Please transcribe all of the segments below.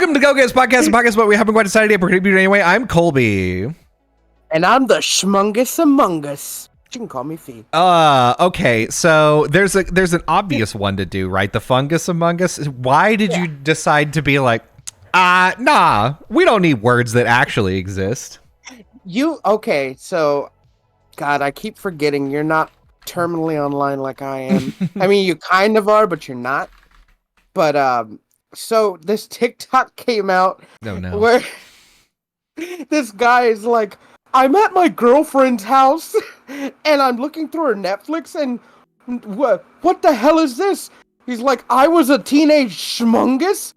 Welcome to Go Get Podcast, a podcast about we haven't quite decided yet, but we're going to do it anyway. I'm Colby. And I'm the schmungus among us. You can call me Fee. Okay, so there's an obvious one to do, right? The fungus among us. Why did you decide to be like, nah, we don't need words that actually exist? Okay, so, God, I keep forgetting you're not terminally online like I am. I mean, you kind of are, but you're not. But, so this TikTok came out where this guy is like, I'm at my girlfriend's house and I'm looking through her Netflix and what the hell is this? He's like, I was a teenage schmungus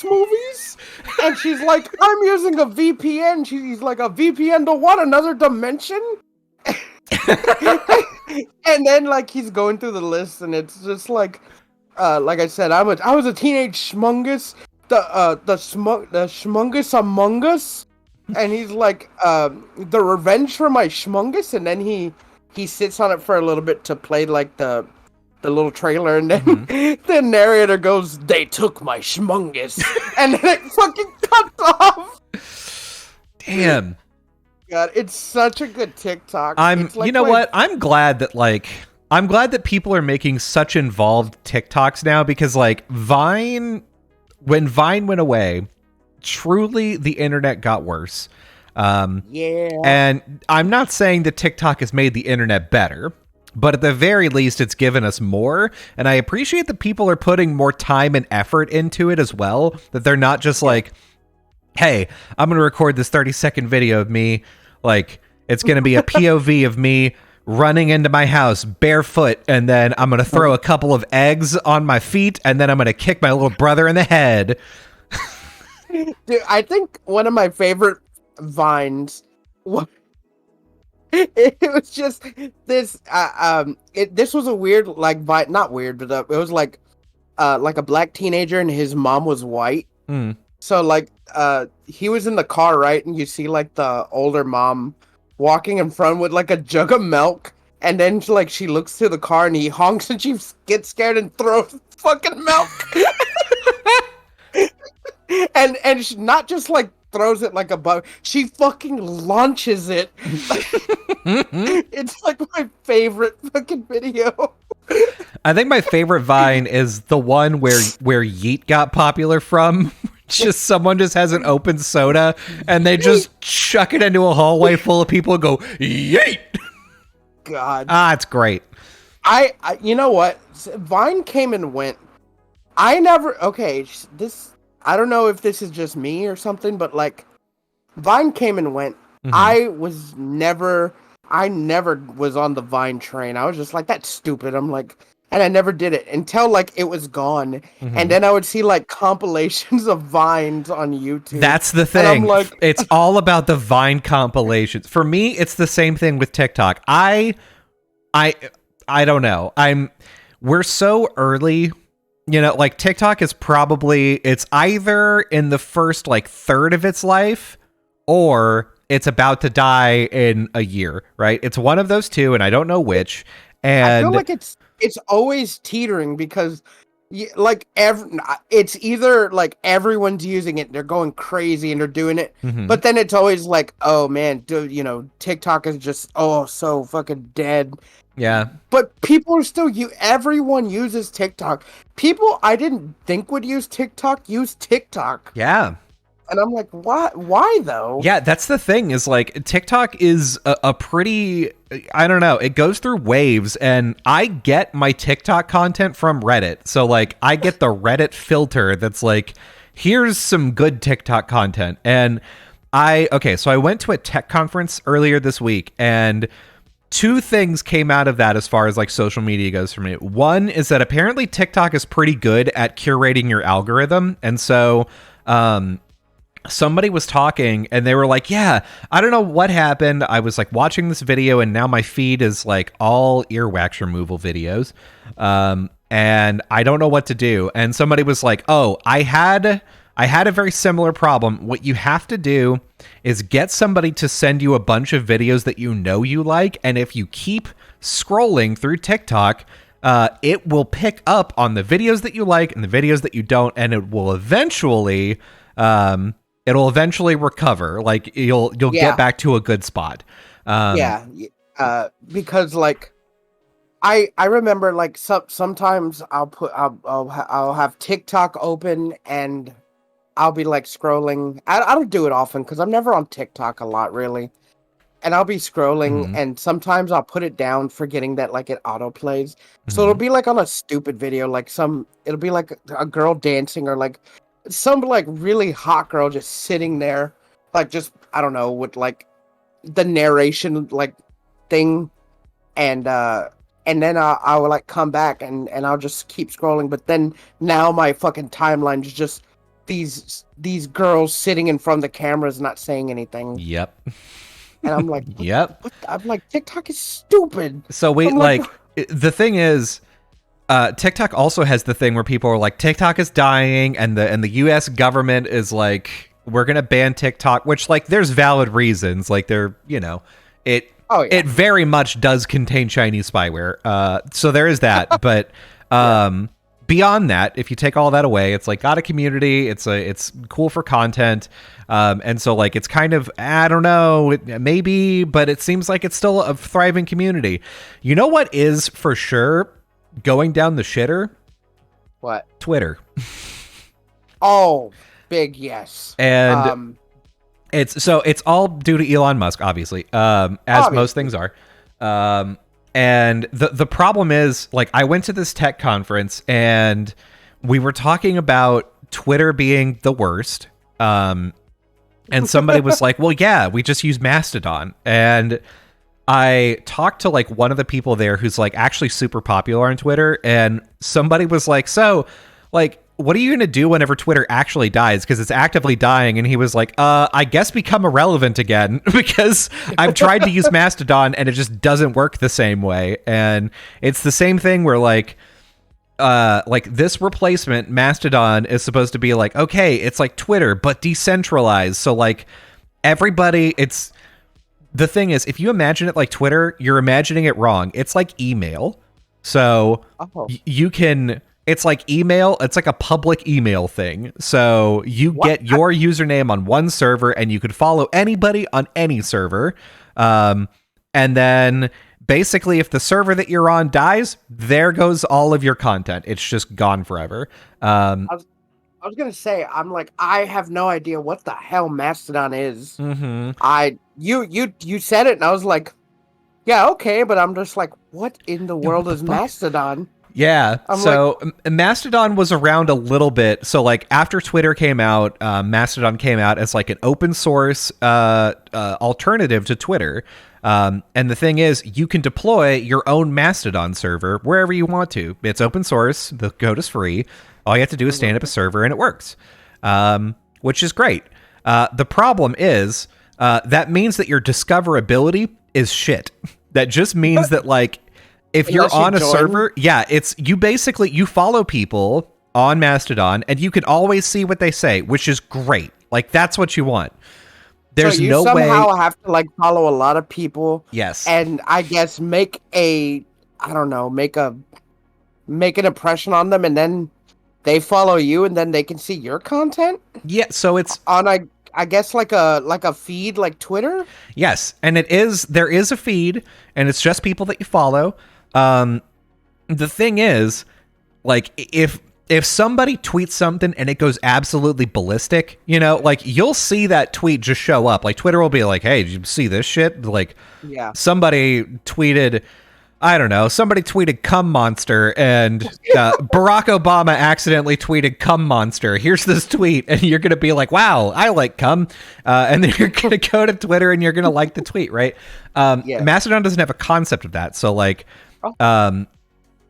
movies? And she's like, I'm using a VPN. He's like, a VPN to what? Another dimension? And then like he's going through the list and it's just like I said, I was a teenage schmungus, the schmungus among us, and he's like, the revenge for my schmungus, and then he sits on it for a little bit to play like the little trailer, and then the narrator goes, they took my schmungus, and then it fucking cuts off. Damn. God, it's such a good TikTok. You know what? I'm glad that people are making such involved TikToks now because, like, when Vine went away, truly the internet got worse. And I'm not saying that TikTok has made the internet better, but at the very least, it's given us more. And I appreciate that people are putting more time and effort into it as well, that they're not just like, hey, I'm going to record this 30-second video of me. Like, it's going to be a POV of me running into my house barefoot, and then I'm going to throw a couple of eggs on my feet, and then I'm going to kick my little brother in the head. Dude, I think one of my favorite Vines, it was just this, this was a weird, like, Vine, not weird, but it was like a black teenager and his mom was white. So, like, he was in the car, right? And you see, like, the older mom walking in front with, like, a jug of milk. And then, like, she looks to the car and he honks and she gets scared and throws fucking milk. and she not just, like, throws it like a bug. She fucking launches it. It's, like, my favorite fucking video. I think my favorite Vine is the one where Yeet got popular from. Just someone just has an open soda and they just chuck it into a hallway full of people and go, yeet! God. It's great. I you know what? Vine came and went. I don't know if this is just me or something, but like, Vine came and went. I never was on the Vine train. I was just like, that's stupid. I'm like, and I never did it until like it was gone. And then I would see like compilations of Vines on YouTube. That's the thing. And I'm like, it's all about the Vine compilations. For me, it's the same thing with TikTok. I don't know. We're so early, you know, like TikTok is it's either in the first like third of its life or it's about to die in a year, right? It's one of those two, and I don't know which. And I feel like it's always teetering because like it's either like everyone's using it, they're going crazy and they're doing it, but then it's always like, oh man, TikTok is just so fucking dead. Yeah, but people are still everyone uses TikTok. People I didn't think would use TikTok use TikTok. Yeah. And I'm like, what? Why though? Yeah, that's the thing is like TikTok is a pretty, I don't know, it goes through waves, and I get my TikTok content from Reddit. So like I get the Reddit filter that's like, here's some good TikTok content. And so I went to a tech conference earlier this week, and two things came out of that as far as like social media goes for me. One is that apparently TikTok is pretty good at curating your algorithm. And so, somebody was talking and they were like, yeah, I don't know what happened. I was like watching this video and now my feed is like all earwax removal videos. And I don't know what to do. And somebody was like, oh, I had a very similar problem. What you have to do is get somebody to send you a bunch of videos that you know you like. And if you keep scrolling through TikTok, it will pick up on the videos that you like and the videos that you don't, and it will eventually recover. Like you'll get back to a good spot. Because like I remember like sometimes I'll have TikTok open and I'll be like scrolling. I don't do it often because I'm never on TikTok a lot really. And I'll be scrolling and sometimes I'll put it down forgetting that like it auto plays. So it'll be like on a stupid video, like it'll be like a girl dancing or like some like really hot girl just sitting there, like just, I don't know, with like the narration like thing. And then I'll like come back and I'll just keep scrolling. But then now my fucking timeline is just these girls sitting in front of the cameras not saying anything. Yep. And I'm like, yep. I'm like, TikTok is stupid. So wait, like the thing is, TikTok also has the thing where people are like, TikTok is dying, and the U.S. government is like, we're gonna ban TikTok, which like there's valid reasons, like it very much does contain Chinese spyware. So there is that, but beyond that, if you take all that away, it's like got a community. It's cool for content. And so like, it's kind of, I don't know, maybe, but it seems like it's still a thriving community. You know what is for sure going down the shitter? What? Twitter. Oh, big yes. And it's all due to Elon Musk, obviously, as most things are. And the problem is, like, I went to this tech conference and we were talking about Twitter being the worst. And somebody was like, well, yeah, we just use Mastodon. And I talked to like one of the people there who's like actually super popular on Twitter. And somebody was like, so like, what are you going to do whenever Twitter actually dies? Because it's actively dying. And he was like, I guess become irrelevant again, because I've tried to use Mastodon and it just doesn't work the same way. And it's the same thing where like this replacement Mastodon is supposed to be like, okay, it's like Twitter, but decentralized. So like everybody, the thing is, if you imagine it like Twitter, you're imagining it wrong. It's like email. So you can, it's like email. It's like a public email thing. So you get your username on one server and you could follow anybody on any server. And then basically, if the server that you're on dies, there goes all of your content. It's just gone forever. I was gonna say, I'm like, I have no idea what the hell Mastodon is. You said it, and I was like, yeah, okay, but I'm just like, what in the world is Mastodon? Yeah, Mastodon was around a little bit. So like after Twitter came out, Mastodon came out as like an open source alternative to Twitter. And the thing is, you can deploy your own Mastodon server wherever you want to. It's open source. The code is free. All you have to do is stand up a server and it works, which is great. The problem is that means that your discoverability is shit. That just means that like if you're on a server, it's you follow people on Mastodon and you can always see what they say, which is great. Like that's what you want. There's no way. You somehow have to like follow a lot of people. Yes. And I guess make an impression on them, and then they follow you, and then they can see your content. Yeah. So it's on I guess like a feed like Twitter. Yes, and there is a feed, and it's just people that you follow. The thing is, like if somebody tweets something and it goes absolutely ballistic, like you'll see that tweet just show up. Like Twitter will be like, hey, did you see this shit? Like somebody tweeted, I don't know, somebody tweeted cum monster and Barack Obama accidentally tweeted cum monster. Here's this tweet. And you're going to be like, wow, I like cum. And then you're going to go to Twitter and you're going to like the tweet, right? Mastodon doesn't have a concept of that. So like,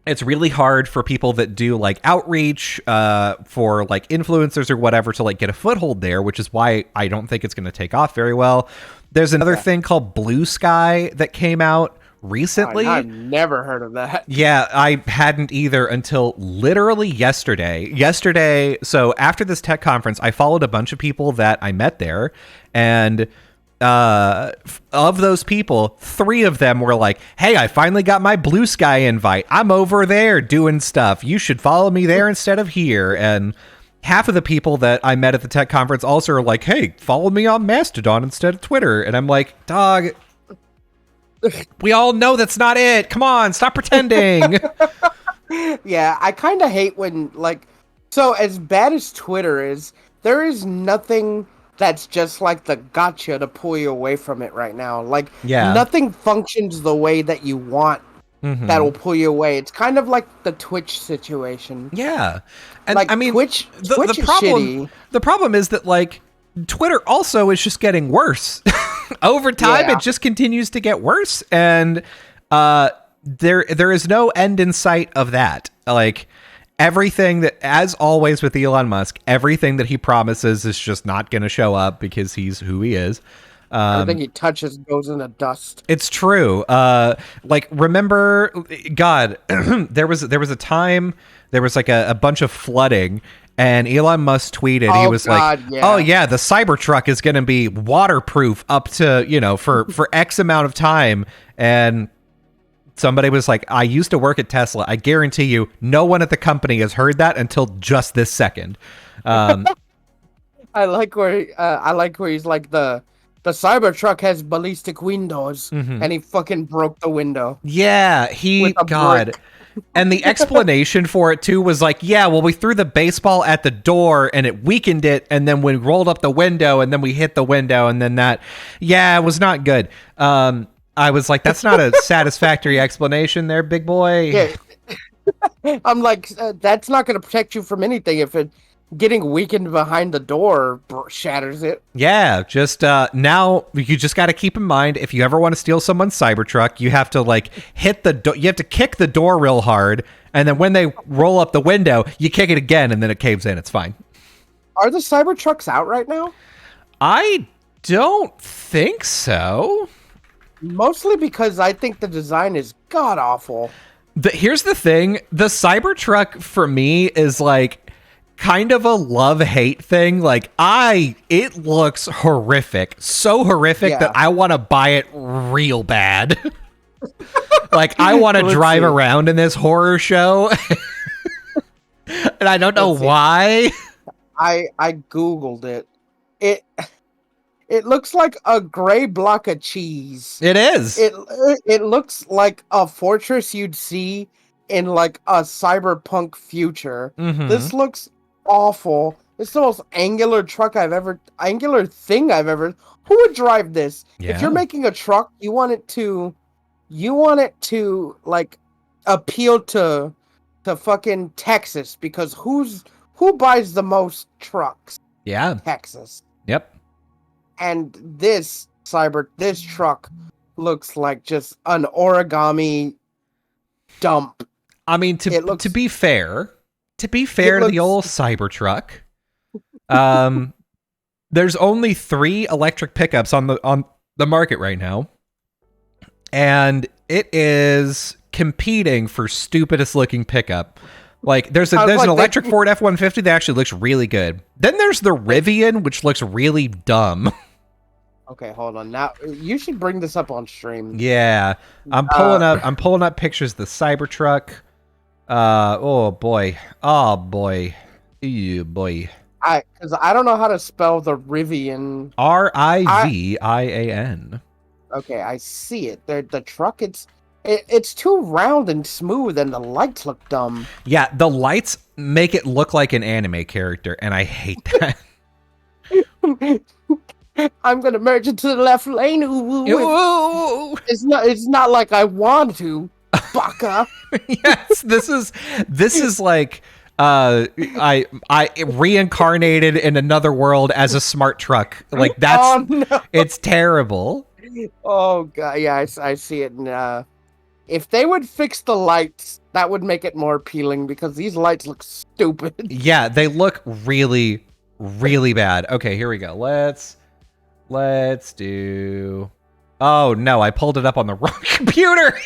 it's really hard for people that do like outreach for like influencers or whatever to like get a foothold there, which is why I don't think it's going to take off very well. There's another thing called Blue Sky that came out recently. I've never heard of that. Yeah, I hadn't either until literally yesterday. So after this tech conference, I followed a bunch of people that I met there, and of those people, 3 of them were like, hey, I finally got my Blue Sky invite. I'm over there doing stuff. You should follow me there instead of here. And half of the people that I met at the tech conference also are like, hey, follow me on Mastodon instead of Twitter. And I'm like, dog, we all know that's not it. Come on, stop pretending. Yeah, I kind of hate when, like, so as bad as Twitter is, there is nothing that's just like the gotcha to pull you away from it right now. Like, nothing functions the way that you want that'll pull you away. It's kind of like the Twitch situation. Yeah. And like, I mean, Twitch is shitty. The problem is that, like, Twitter also is just getting worse. Over time, it just continues to get worse. And there is no end in sight of that. Like, everything that, as always with Elon Musk, everything that he promises is just not going to show up because he's who he is. Everything he touches goes into dust. It's true. Like, remember, God, there was a time, there was like a bunch of flooding, and Elon Musk tweeted, he was like, oh yeah, the Cybertruck is going to be waterproof up to, you know, for X amount of time. And somebody was like, I used to work at Tesla. I guarantee you no one at the company has heard that until just this second. I like where he's like, the Cybertruck has ballistic windows, and he fucking broke the window. Yeah, God. And the explanation for it too was like, yeah, well, we threw the baseball at the door and it weakened it, and then we rolled up the window and then we hit the window, and then it was not good. I was like, that's not a satisfactory explanation there, big boy. Yeah. I'm like, that's not going to protect you from anything if it getting weakened behind the door shatters it. Yeah, just now you just got to keep in mind, if you ever want to steal someone's Cybertruck, you have to like hit the you have to kick the door real hard, and then when they roll up the window, you kick it again, and then it caves in. It's fine. Are the Cybertrucks out right now? I don't think so. Mostly because I think the design is god awful. Here's the thing: the Cybertruck for me is like kind of a love-hate thing. Like, it looks horrific, so horrific that I want to buy it real bad. Like, I want to drive around in this horror show, and I don't know why. I googled it. It looks like a gray block of cheese. It is. It looks like a fortress you'd see in like a cyberpunk future. This looks awful. It's the most angular thing I've ever. Who would drive this? Yeah. If you're making a truck, you want it to like appeal to fucking Texas, because who buys the most trucks? Yeah, Texas. Yep. And this truck looks like just an origami dump. I mean, to be fair to the old Cybertruck, there's only 3 electric pickups on the market right now, and it is competing for stupidest looking pickup. Like, there's an electric Ford F-150 that actually looks really good. Then there's the Rivian, which looks really dumb. Okay, hold on. Now you should bring this up on stream. Yeah, I'm pulling up pictures of the Cybertruck. Oh boy. Ew, boy. Because I don't know how to spell the Rivian. Rivian. Okay, I see it. The truck, it's too round and smooth, and the lights look dumb. Yeah, the lights make it look like an anime character, and I hate that. I'm gonna merge into the left lane. Ooh. It's not like I want to, baka. Yes, this is like I reincarnated in another world as a smart truck. Like, that's It's terrible. Oh god, yeah, I see it. And if they would fix the lights, that would make it more appealing, because these lights look stupid. Yeah, they look really, really bad. Okay, here we go. Let's do. Oh no, I pulled it up on the wrong computer.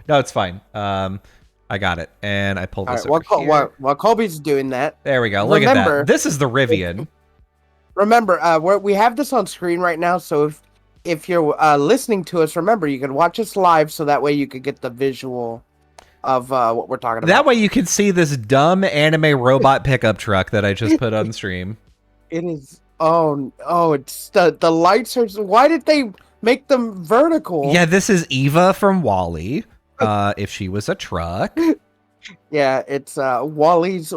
No, it's fine. I got it, and I pulled this over here. While Colby's doing that, there we go. Look at that. This is the Rivian. Remember, we have this on screen right now, so if you're listening to us, remember you can watch us live, so that way you could get the visual of what we're talking about. That way you can see this dumb anime robot pickup truck that I just put on stream. It is. Oh, it's the lights are. Why did they make them vertical? Yeah, this is Eva from WALL-E. If she was a truck. Yeah, it's Wally's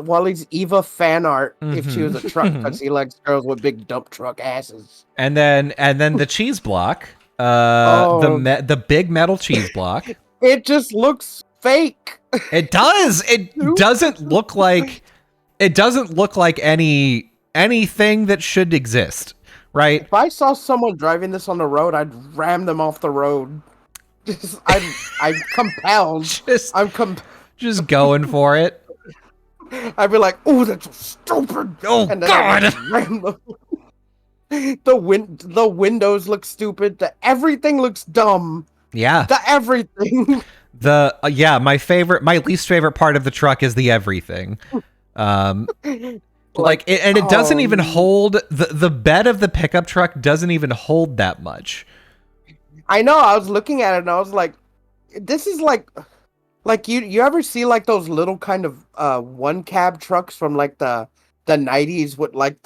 Eva fan art. If she was a truck, because he likes girls with big dump truck asses. And then the cheese block. The big metal cheese block. It just looks fake. It does. It doesn't look like anything that should exist, right? If I saw someone driving this on the road, I'd ram them off the road. I'm compelled. Just going for it. I'd be like, "Oh, that's so stupid!" Oh, and then God! Ram them. The windows look stupid. Everything looks dumb. Yeah. The everything. My least favorite part of the truck is the everything. It doesn't even hold the bed of the pickup truck doesn't even hold that much. I know. I was looking at it and I was like, "This is like you ever see like those little kind of one cab trucks from like the 90s with like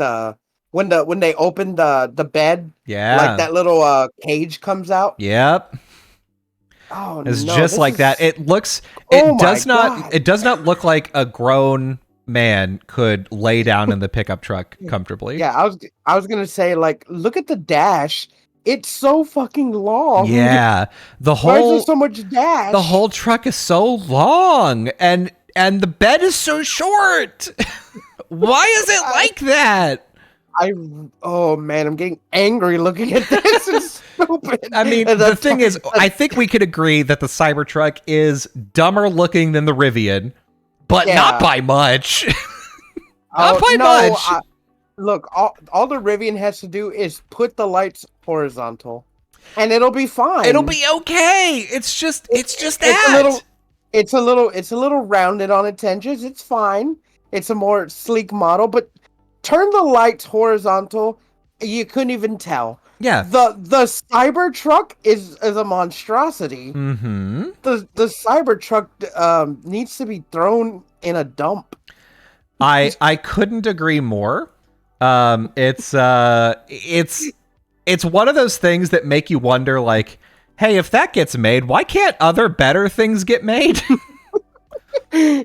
when they open the bed, like that little cage comes out." Yep. Oh, it's just like that. It does not look like a grown man could lay down in the pickup truck comfortably. Yeah, I was gonna say, like, look at the dash. It's so fucking long. Yeah, why is there so much dash? The whole truck is so long, and the bed is so short. Why is it like that? Oh man, I'm getting angry looking at this. It's stupid. I mean, the thing is, I think we could agree that the Cybertruck is dumber looking than the Rivian, but not by much. Not by much. Look, all the Rivian has to do is put the lights horizontal, and it'll be fine. It'll be okay. It's just that. It's a little rounded on its edges. It's fine. It's a more sleek model, but turn the lights horizontal, you couldn't even tell. Yeah. The Cybertruck is a monstrosity. Mm-hmm. The Cybertruck needs to be thrown in a dump. I couldn't agree more. It's one of those things that make you wonder, like, hey, if that gets made, why can't other better things get made?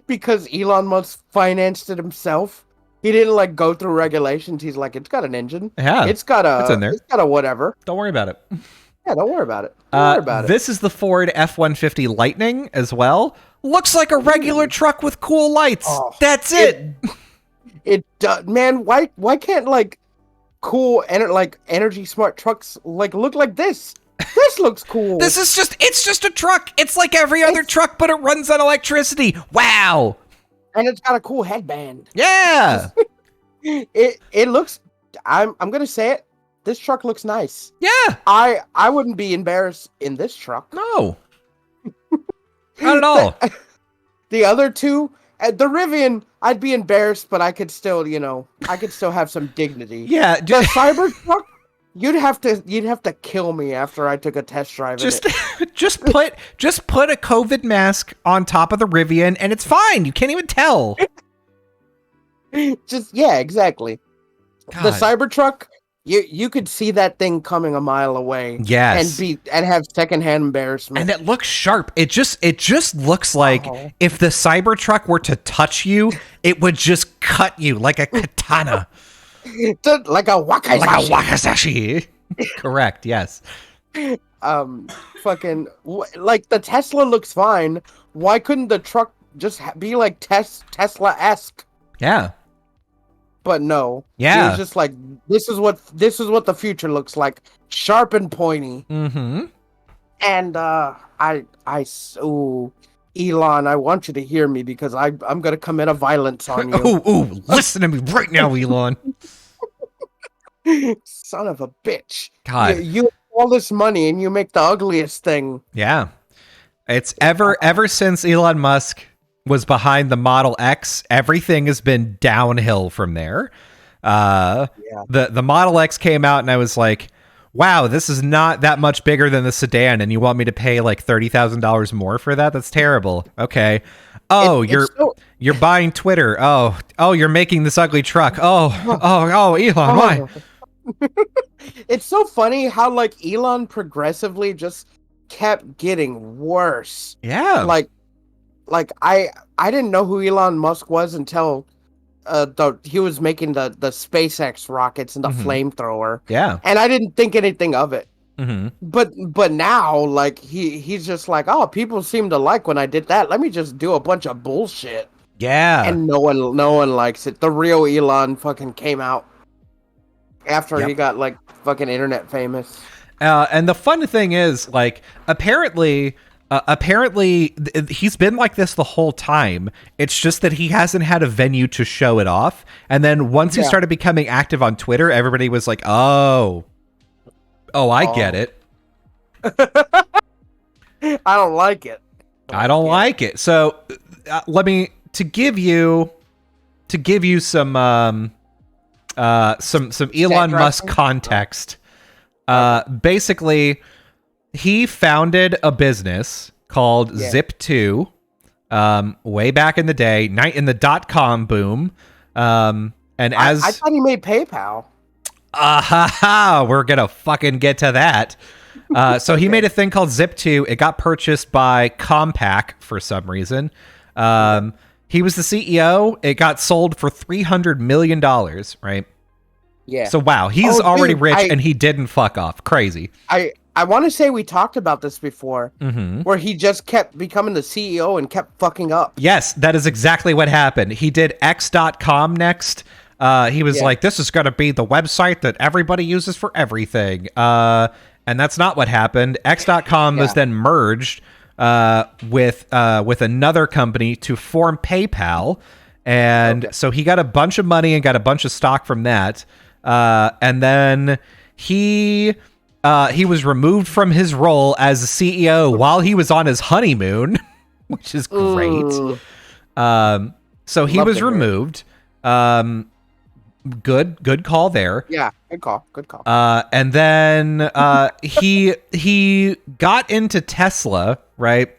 Because Elon Musk financed it himself. He didn't like go through regulations. He's like, it's got an engine. Yeah, it's in there. It's got a whatever. Don't worry about it. Yeah, don't worry about it. This is the Ford F-150 Lightning as well. Looks like a regular truck with cool lights. Oh, that's it. It does, man. Why can't like cool energy smart trucks like look like this? This looks cool. It's just a truck. It's like every other truck, but it runs on electricity. Wow. And it's got a cool headband. Yeah. It looks. I'm gonna say it. This truck looks nice. Yeah. I wouldn't be embarrassed in this truck. No. Not at all. The other two, the Rivian, I'd be embarrassed, but I could still, have some dignity. Yeah. The Cybertruck, you'd have to kill me after I took a test drive. Just put a COVID mask on top of the Rivian, and it's fine. You can't even tell. Exactly. God. The Cybertruck, you could see that thing coming a mile away. Yes. And have secondhand embarrassment. And it looks sharp. It just looks like if the Cybertruck were to touch you, it would just cut you like a katana. Like a wakazashi. Like a wakazashi. Correct, yes. Fucking, like, the Tesla looks fine. Why couldn't the truck just be like Tesla-esque? Yeah. But no. Yeah. It's just like, this is what the future looks like. Sharp and pointy. Mm-hmm. And Elon, I want you to hear me because I'm gonna commit a violence on you. Listen to me right now, Elon. Son of a bitch. God. You have all this money and you make the ugliest thing. Yeah. It's ever since Elon Musk was behind the Model X, everything has been downhill from there. The Model X came out and I was like, wow, this is not that much bigger than the sedan, and you want me to pay like $30,000 more for that? That's terrible. Okay. Oh, you're buying Twitter. Oh, you're making this ugly truck. Oh, Elon, why? It's so funny how like Elon progressively just kept getting worse. Yeah. Like I didn't know who Elon Musk was until he was making the SpaceX rockets and the flamethrower. Yeah. And I didn't think anything of it. Mm-hmm. But now like he's just like, oh, people seem to like when I did that. Let me just do a bunch of bullshit. Yeah. And no one likes it. The real Elon fucking came out after he got like fucking internet famous. And the fun thing is, like, apparently he's been like this the whole time. It's just that he hasn't had a venue to show it off. And then once he started becoming active on Twitter, everybody was like, oh, I get it. I don't like it. I don't like it. So to give you some Elon Musk context. Basically, he founded a business called Zip2 way back in the day, in the .com boom. And I thought he made PayPal. We're gonna fucking get to that. So he made a thing called Zip2. It got purchased by Compaq for some reason. He was the CEO. It got sold for $300 million, right? Yeah. So wow, he's already rich and he didn't fuck off. Crazy. I want to say we talked about this before, where he just kept becoming the CEO and kept fucking up. Yes, that is exactly what happened. He did X.com next. He was like, this is going to be the website that everybody uses for everything. And that's not what happened. X.com was then merged with another company to form PayPal. And so he got a bunch of money and got a bunch of stock from that. And then he was removed from his role as a CEO while he was on his honeymoon, which is great. So he was removed. Good call there. Yeah, good call. And then he got into Tesla, right?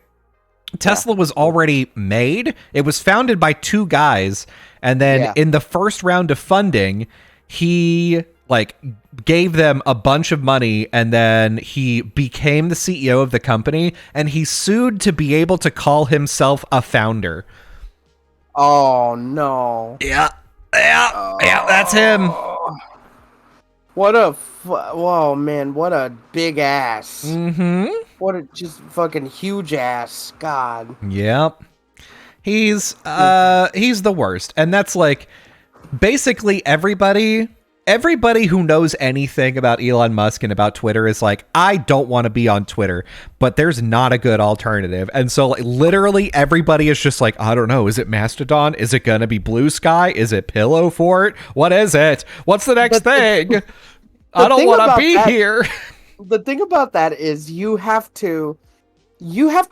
Tesla was already made. It was founded by two guys, and then in the first round of funding, he like gave them a bunch of money, and then he became the CEO of the company, and he sued to be able to call himself a founder. Oh no. Yeah, that's him. Whoa, man, what a big ass. Mm-hmm. What a just fucking huge ass. God. Yep. He's the worst. And that's like basically everybody who knows anything about Elon Musk and about Twitter is like, I don't want to be on Twitter, but there's not a good alternative. And so like literally everybody is just like, I don't know, is it Mastodon? Is it gonna be Blue Sky? Is it Pillow Fort? What is it? What's the next thing? I don't want to be here. The thing about that is you have to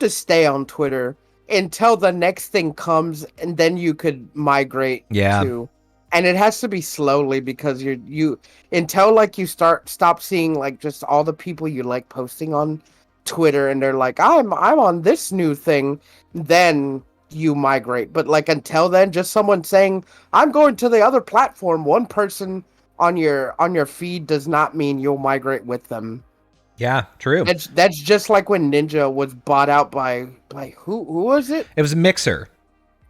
stay on Twitter until the next thing comes, and then you could migrate to. And it has to be slowly, because you until like you stop seeing like just all the people you like posting on Twitter, and they're like, I'm on this new thing, then you migrate. But like until then, just someone saying I'm going to the other platform, one person on your feed does not mean you'll migrate with them. Yeah, true. That's just like when Ninja was bought out by who was it? It was Mixer.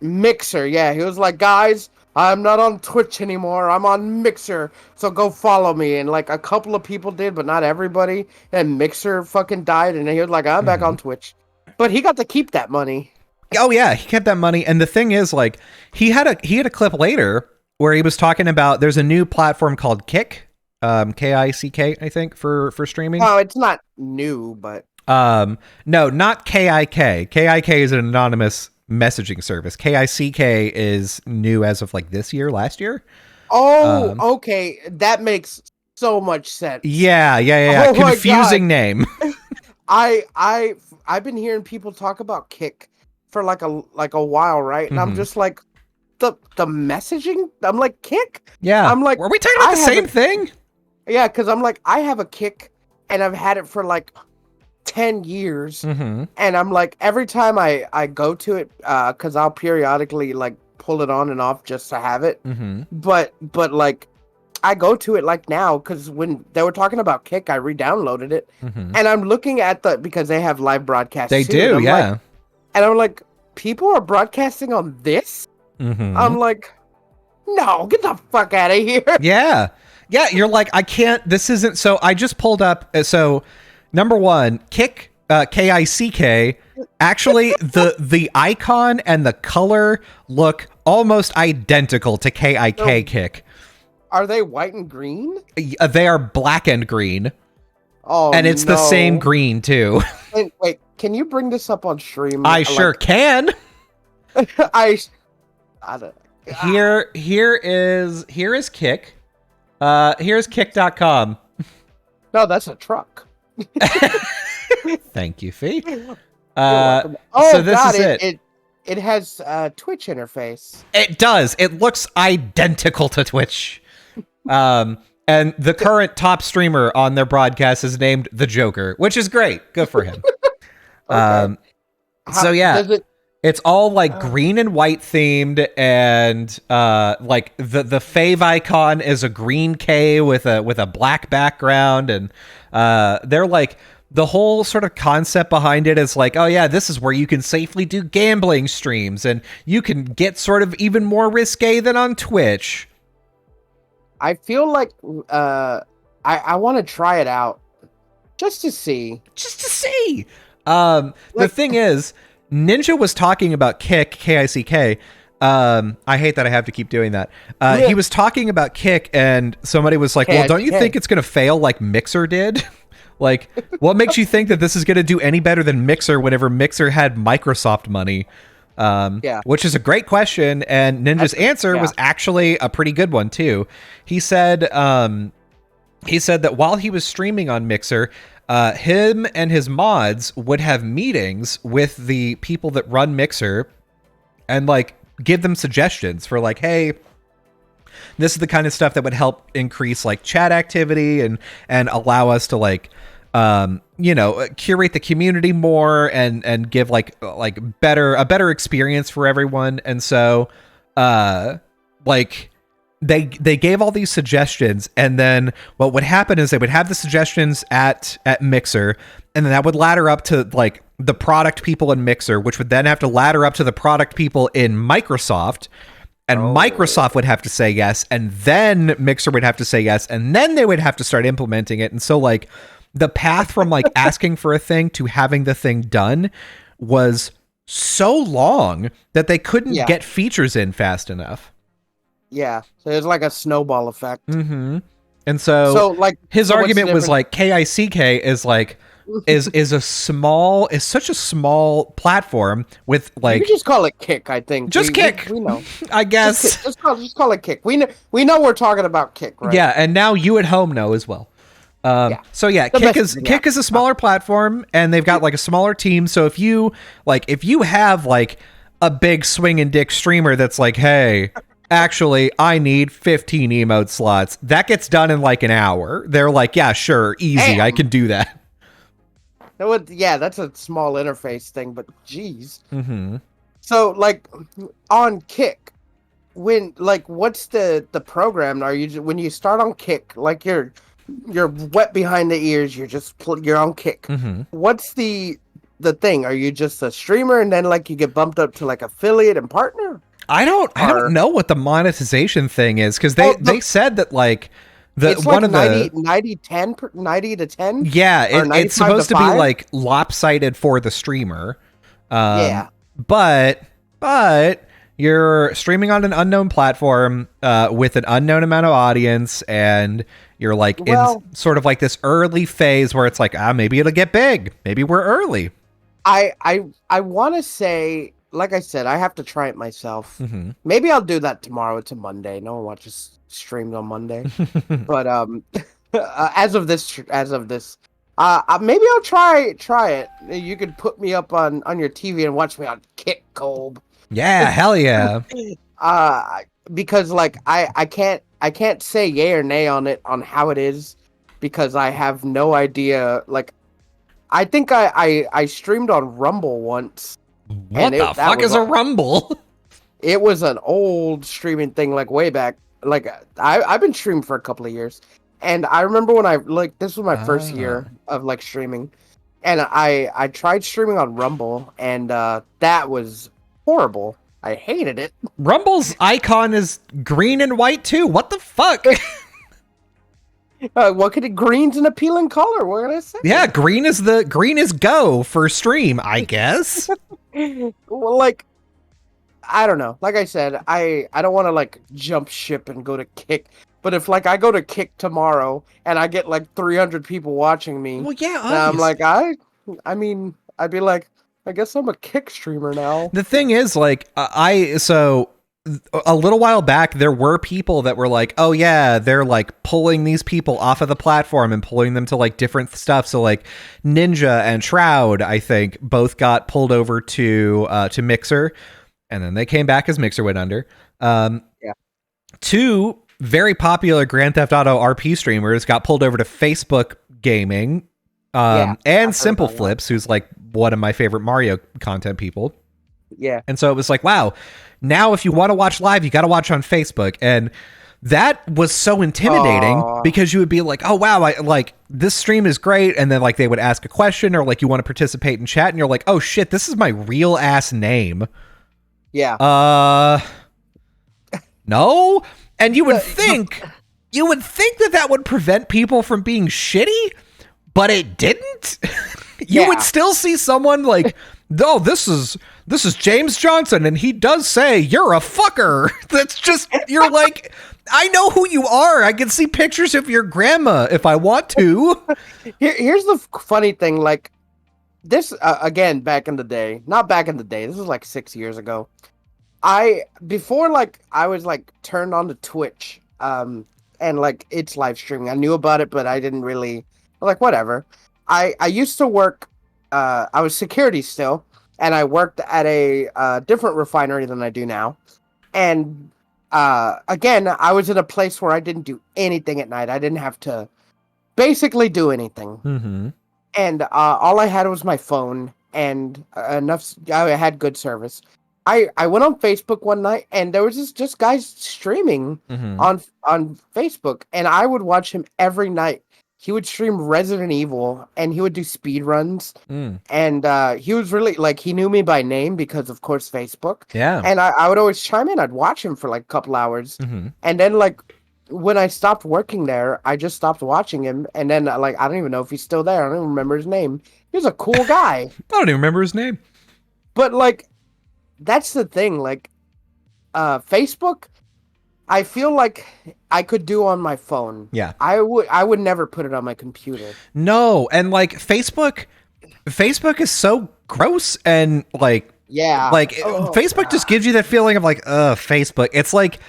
Mixer, yeah. He was like, guys, I'm not on Twitch anymore. I'm on Mixer, so go follow me. And like a couple of people did, but not everybody. And Mixer fucking died, and he was like, I'm back on Twitch. But he got to keep that money. Oh yeah, he kept that money. And the thing is, like, he had a clip later where he was talking about there's a new platform called Kick, Kick, I think, for streaming. Well, it's not new, but no, not KIK. KIK is an anonymous messaging service. KICK is new as of like this year, last year. Oh, okay, that makes so much sense. Yeah. Oh, confusing name. I've been hearing people talk about Kick for like a while, right? And I'm just like, the messaging. I'm like, Kick. Yeah. I'm like, were we talking about the same thing? Yeah, because I'm like, I have a Kick and I've had it for like 10 years. Mm-hmm. And I'm like, every time I go to it, because I'll periodically like pull it on and off just to have it. Mm-hmm. But like, I go to it like now because when they were talking about Kick, I re-downloaded it, Mm-hmm. and I'm looking at because they have live broadcasts. They too, do, and yeah. and I'm like, people are broadcasting on this? Mm-hmm. I'm like, no, get the fuck out of here. Yeah. Yeah, you're like, I can't, this isn't, so I just pulled up, so number one, Kick, K-I-C-K, actually, the icon and the color look almost identical to K-I-K So- Kick. Are they white and green? They are black and green, Oh, and it's the same no. green, too. Wait, can you bring this up on stream? I sure can. I don't. Here is Kick. Here's kick.com. No, that's a truck. Thank you, Fee. Oh, so this God, is it has a Twitch interface. It does. It looks identical to Twitch. And the current top streamer on their broadcast is named The Joker, which is great. Good for him. Okay. So yeah, Does it, it's all like green and white themed, and like the fave icon is a green K with a black background, and they're like, the whole sort of concept behind it is like, oh yeah, this is where you can safely do gambling streams, and you can get sort of even more risque than on Twitch. I feel like I want to try it out just to see. The thing is, Ninja was talking about Kick, K-I-C-K. I hate that I have to keep doing that. He was talking about Kick, and somebody was like, well, don't you think it's going to fail like Mixer did? Like, what makes you think that this is going to do any better than Mixer whenever Mixer had Microsoft money? Which is a great question, and Ninja's answer was actually a pretty good one too. He said that while he was streaming on Mixer, him and his mods would have meetings with the people that run Mixer and like give them suggestions for like, hey, this is the kind of stuff that would help increase like chat activity and allow us to like curate the community more and give like a better experience for everyone. And so like they gave all these suggestions, and then what would happen is they would have the suggestions at Mixer, and then that would ladder up to like the product people in Mixer, which would then have to ladder up to the product people in Microsoft. And Microsoft would have to say yes, and then Mixer would have to say yes, and then they would have to start implementing it. And so like the path from like asking for a thing to having the thing done was so long that they couldn't get features in fast enough. Yeah, so there's like a snowball effect. Mm-hmm. And so like his argument was like K-I-C-K is like is such a small platform with like, you can just call it Kick. I think just Kick. We know. I guess just call it Kick. We know we're talking about Kick, right? Yeah, and now you at home know as well. So yeah, Kick is a smaller platform, and they've got like a smaller team. So if you have like a big swinging dick streamer that's like, hey, actually, I need 15 emote slots, that gets done in like an hour. They're like, yeah, sure, easy, I can do that. Yeah, that's a small interface thing, but geez. Mm-hmm. So like on Kick, when like what's the program? Are you when you start on Kick, like you're wet behind the ears, you're on Kick. Mm-hmm. What's the thing? Are you just a streamer and then like you get bumped up to like affiliate and partner? I don't know what the monetization thing is, because they said that like it's one like of 90 to 10. Yeah, it's supposed to be 5? like lopsided for the streamer. Yeah. But you're streaming on an unknown platform with an unknown amount of audience, and you're like in sort of like this early phase where it's like, maybe it'll get big. Maybe we're early. I want to say, like I said, I have to try it myself. Mm-hmm. Maybe I'll do that tomorrow. It's a Monday. No one watches streams on Monday. But as of this, maybe I'll try it. You could put me up on your TV and watch me on Kick, Kolb. Yeah, hell yeah. Because like I can't say yay or nay on it on how it is. because I have no idea. Like, I think I streamed on Rumble once. What the fuck is a Rumble? It was an old streaming thing, like way back. Like I've been streaming for a couple of years, and I remember when this was my first year of like streaming, and I tried streaming on Rumble, and that was horrible. I hated it. Rumble's icon is green and white too. What the fuck? What could it? Green's an appealing color. What can I say? Yeah, green is go for stream, I guess. Well, like, I don't know. Like I said, I don't want to like jump ship and go to Kick. But if like I go to Kick tomorrow and I get like 300 people watching me, well, yeah, I'm like I mean, I'd be like, I guess I'm a Kick streamer now. The thing is, like, so a little while back, there were people that were like, oh yeah, they're like pulling these people off of the platform and pulling them to like different stuff. So like Ninja and Shroud, I think, both got pulled over to Mixer, and then they came back as Mixer went under. Yeah. Two very popular Grand Theft Auto RP streamers got pulled over to Facebook Gaming, and Simple Flips, who's like one of my favorite Mario content people. Yeah. And so it was like, wow, now if you want to watch live, you got to watch on Facebook. And that was so intimidating because you would be like, oh, wow, I like this stream is great. And then like they would ask a question or like you want to participate in chat and you're like, oh shit, this is my real ass name. Yeah. No. And you would think that would prevent people from being shitty, but it didn't. You would still see someone like, oh, this is James Johnson, and he does say you're a fucker. That's just, you're like, I know who you are. I can see pictures of your grandma if I want to. Here's the funny thing, like this again, back in the day, not back in the day. This was like 6 years ago. Before like I was like turned on to Twitch, and like it's live streaming. I knew about it, but I didn't really like whatever. I used to work. I was security still, and I worked at a different refinery than I do now. And again, I was in a place where I didn't do anything at night. I didn't have to basically do anything. Mm-hmm. And all I had was my phone and enough. I had good service. I went on Facebook one night, and there was just guys streaming on Facebook, and I would watch him every night. He would stream Resident Evil, and he would do speed runs. And he was really, like, he knew me by name because, of course, Facebook. Yeah. And I would always chime in. I'd watch him for, like, a couple hours. And then, like, when I stopped working there, I just stopped watching him. And then, like, I don't even know if he's still there. I don't even remember his name. He was a cool guy. I don't even remember his name. But, like, that's the thing. Like, Facebook, I feel like I could do on my phone. Yeah. I would never put it on my computer. No, and like Facebook is so gross and like Facebook just gives you that feeling of like Facebook. It's like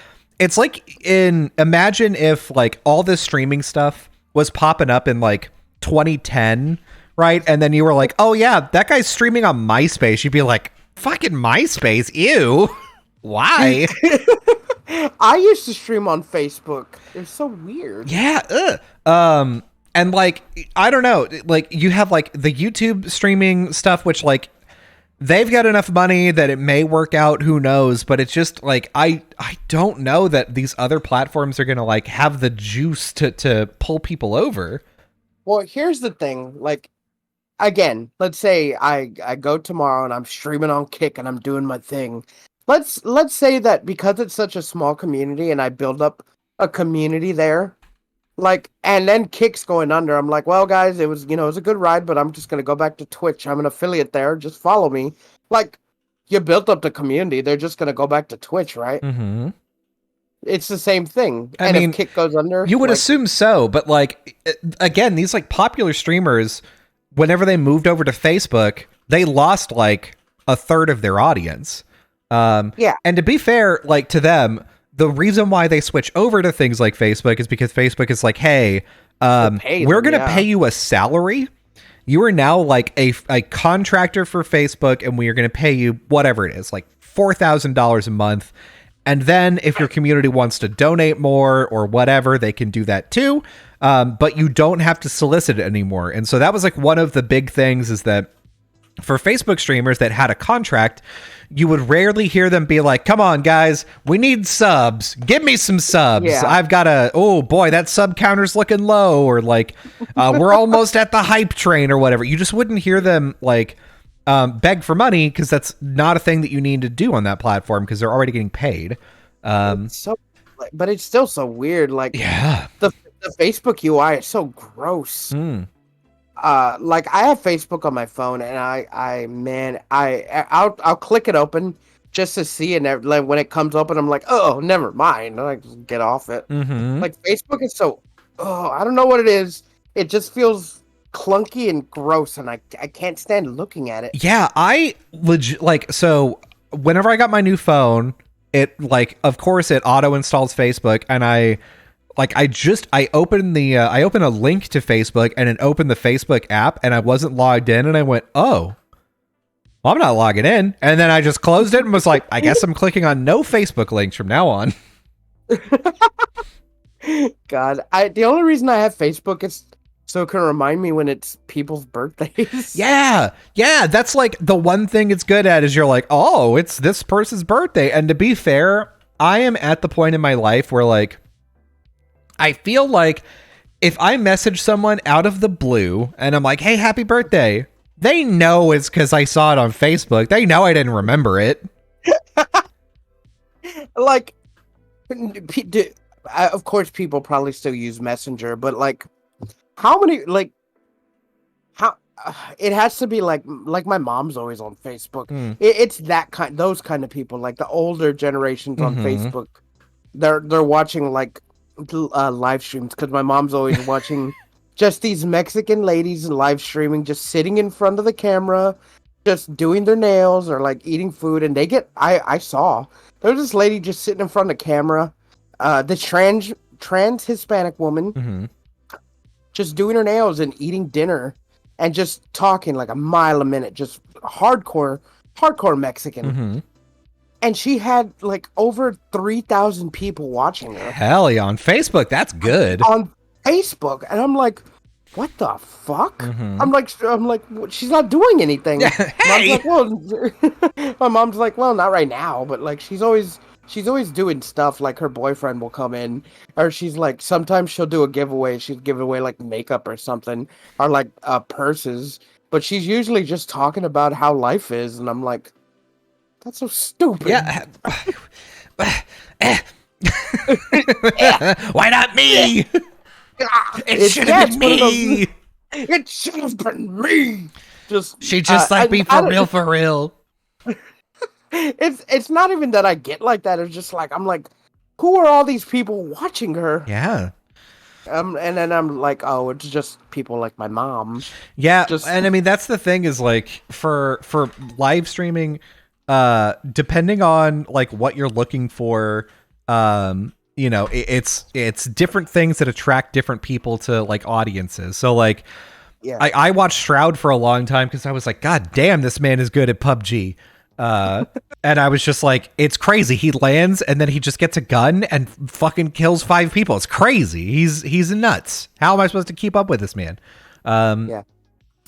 imagine if like all this streaming stuff was popping up in like 2010, right? And then you were like, "Oh yeah, that guy's streaming on MySpace." You'd be like, "Fucking MySpace, ew." Why? I used to stream on Facebook. It's so weird. Yeah. And like, I don't know, like you have like the YouTube streaming stuff, which like they've got enough money that it may work out. Who knows? But it's just like, I don't know that these other platforms are going to like have the juice to pull people over. Well, here's the thing. Like, again, let's say I go tomorrow and I'm streaming on Kick and I'm doing my thing. Let's say that because it's such a small community and I build up a community there, like, and then Kick's going under. I'm like, well, guys, it was a good ride, but I'm just going to go back to Twitch. I'm an affiliate there. Just follow me. Like, you built up the community. They're just going to go back to Twitch, right? Mm-hmm. It's the same thing. I mean, if Kick goes under, you would assume so, but like, again, these like popular streamers, whenever they moved over to Facebook, they lost like a third of their audience. Yeah. And to be fair, like to them, the reason why they switch over to things like Facebook is because Facebook is like, hey, we're going to pay you a salary. You are now like a contractor for Facebook, and we are going to pay you whatever it is, like $4,000 a month. And then if your community wants to donate more or whatever, they can do that too. but you don't have to solicit it anymore. And so that was like one of the big things is that for Facebook streamers that had a contract, you would rarely hear them be like, come on, guys, we need subs. Give me some subs. Yeah. I've got oh boy, that sub counter's looking low. Or like, we're almost at the hype train or whatever. You just wouldn't hear them like beg for money because that's not a thing that you need to do on that platform because they're already getting paid. But it's still so weird. Like, Yeah. The Facebook UI is so gross. Like I have Facebook on my phone, and I'll click it open just to see, and like when it comes open, I'm like, oh, never mind. I just get off it. Like Facebook is so, I don't know what it is. It just feels clunky and gross, and I can't stand looking at it. Yeah, I legit so whenever I got my new phone, it of course it auto installs Facebook, and I opened a link to Facebook and it opened the Facebook app and I wasn't logged in and I went, oh, well, I'm not logging in. And then I just closed it and was like, I guess I'm clicking on no Facebook links from now on. God, the only reason I have Facebook is so it can remind me when it's people's birthdays. Yeah. That's like the one thing it's good at is you're like, oh, it's this person's birthday. And to be fair, I am at the point in my life where like, I feel like if I message someone out of the blue and I'm like, hey, happy birthday, they know it's because I saw it on Facebook. They know I didn't remember it. Like, of course, people probably still use Messenger, but like, how many, like, how it has to be like my mom's always on Facebook. It's those kind of people, like the older generations on Facebook. They're watching like live streams because my mom's always watching just these Mexican ladies live streaming, just sitting in front of the camera, just doing their nails or like eating food, and they get I saw there was this lady just sitting in front of the camera, the trans Hispanic woman, just doing her nails and eating dinner and just talking like a mile a minute, just hardcore Mexican. And she had like over 3,000 people watching her. Hell yeah, on Facebook, that's good. On Facebook, and I'm like, what the fuck? I'm like, she's not doing anything. Hey! My mom's like, well, not right now, but like she's always doing stuff. Like her boyfriend will come in, or she's like, sometimes she'll do a giveaway. She'll give away like makeup or something, or like purses. But she's usually just talking about how life is, and I'm like, that's so stupid. Yeah. Why not me? It should have been me. It should have been me. She just like me for real. It's not even that I get like that. It's just like I'm like, who are all these people watching her? Yeah. And then I'm like, oh, it's just people like my mom. Yeah, and I mean that's the thing is like for live streaming, depending on like what you're looking for, you know, it's different things that attract different people to like audiences. So like, yeah, I watched Shroud for a long time because I was like, God damn, this man is good at PUBG. And I was just like, it's crazy. He lands and then he just gets a gun and fucking kills 5 people. It's crazy. He's nuts. How am I supposed to keep up with this man? Yeah.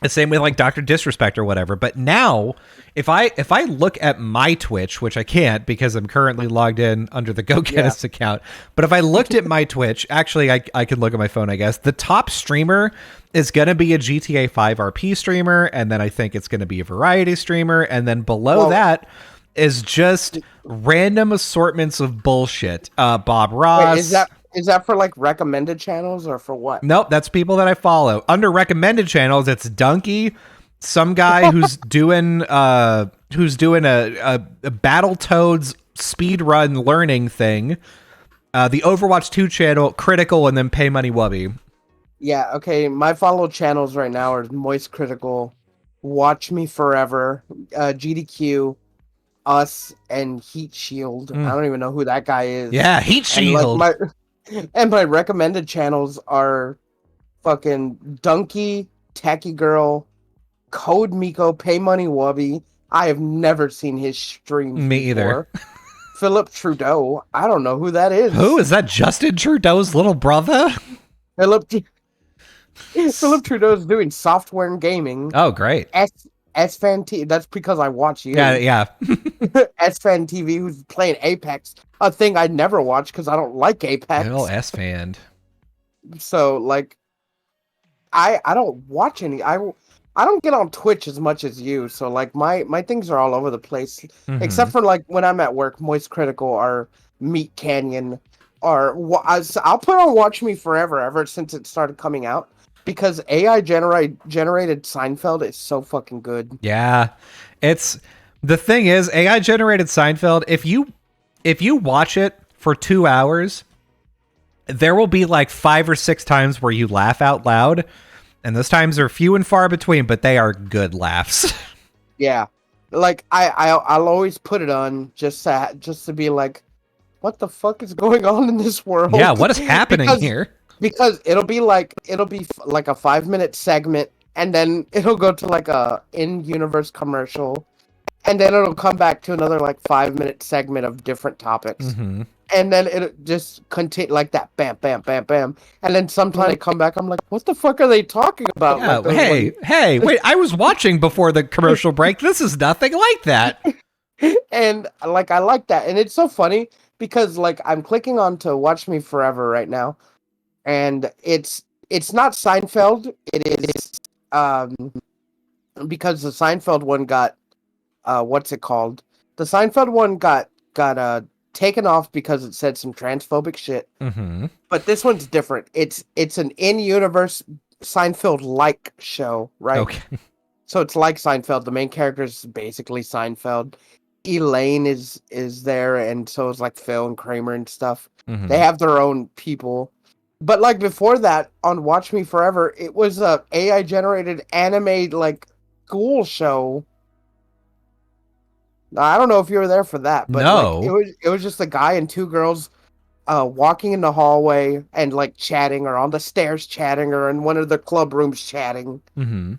The same with like Dr. Disrespect or whatever. But now, if I look at my Twitch, which I can't because I'm currently logged in under the Gettas account, but if I looked at my Twitch, actually I can look at my phone, I guess. The top streamer is going to be a GTA 5 RP streamer, and then I think it's going to be a variety streamer, and then below that is just random assortments of bullshit. Bob Ross. Wait, is that for like recommended channels or for what? Nope, that's people that I follow. Under recommended channels, it's Donkey, some guy who's doing a Battletoads speed run learning thing. The Overwatch 2 channel, Critical, and then Pay Money Wubby. Yeah, okay. My follow channels right now are Moist Critical, Watch Me Forever, GDQ, Us, and Heat Shield. I don't even know who that guy is. Yeah, Heat Shield. And my recommended channels are fucking Donkey, Tacky Girl, Code Miko, Pay Money Wubby. I have never seen his streams Me before. either. Philip Trudeau. I don't know who that is. Who is that? Justin Trudeau's little brother? Philip Philip Trudeau's doing software and gaming. Oh, great. S-Fan TV. That's because I watch you. Yeah. S-Fan TV, who's playing Apex, a thing I never watch because I don't like Apex. Good old S-Fan. So like, I don't watch any. I don't get on Twitch as much as you. So like my things are all over the place, except for like when I'm at work, Moist Critical or Meat Canyon, or I'll put on Watch Me Forever ever since it started coming out. Because AI generated Seinfeld is so fucking good. Yeah. It's the thing is AI generated Seinfeld, if you watch it for 2 hours, there will be like 5 or 6 times where you laugh out loud, and those times are few and far between, but they are good laughs. Yeah. Like I'll always put it on just to be like, what the fuck is going on in this world? Yeah, what is happening here? Because it'll be like a 5-minute segment, and then it'll go to like a in-universe commercial, and then it'll come back to another like 5-minute segment of different topics, and then it'll just continue like that, bam, bam, bam, bam, and then sometimes I come back, I'm like, what the fuck are they talking about? Yeah, like, hey, wait, I was watching before the commercial break. This is nothing like that. And like I like that, and it's so funny because like I'm clicking on to Watch Me Forever right now. And it's not Seinfeld. It is because the Seinfeld one got what's it called? The Seinfeld one got taken off because it said some transphobic shit. But this one's different. It's an in-universe Seinfeld-like show, right? Okay. So it's like Seinfeld. The main character is basically Seinfeld. Elaine is there, and so is like Phil and Kramer and stuff. They have their own people. But like before that, on Watch Me Forever, it was a AI generated anime like school show. I don't know if you were there for that, but no, like, it was just a guy and 2 girls walking in the hallway and like chatting, or on the stairs chatting, or in one of the club rooms chatting. And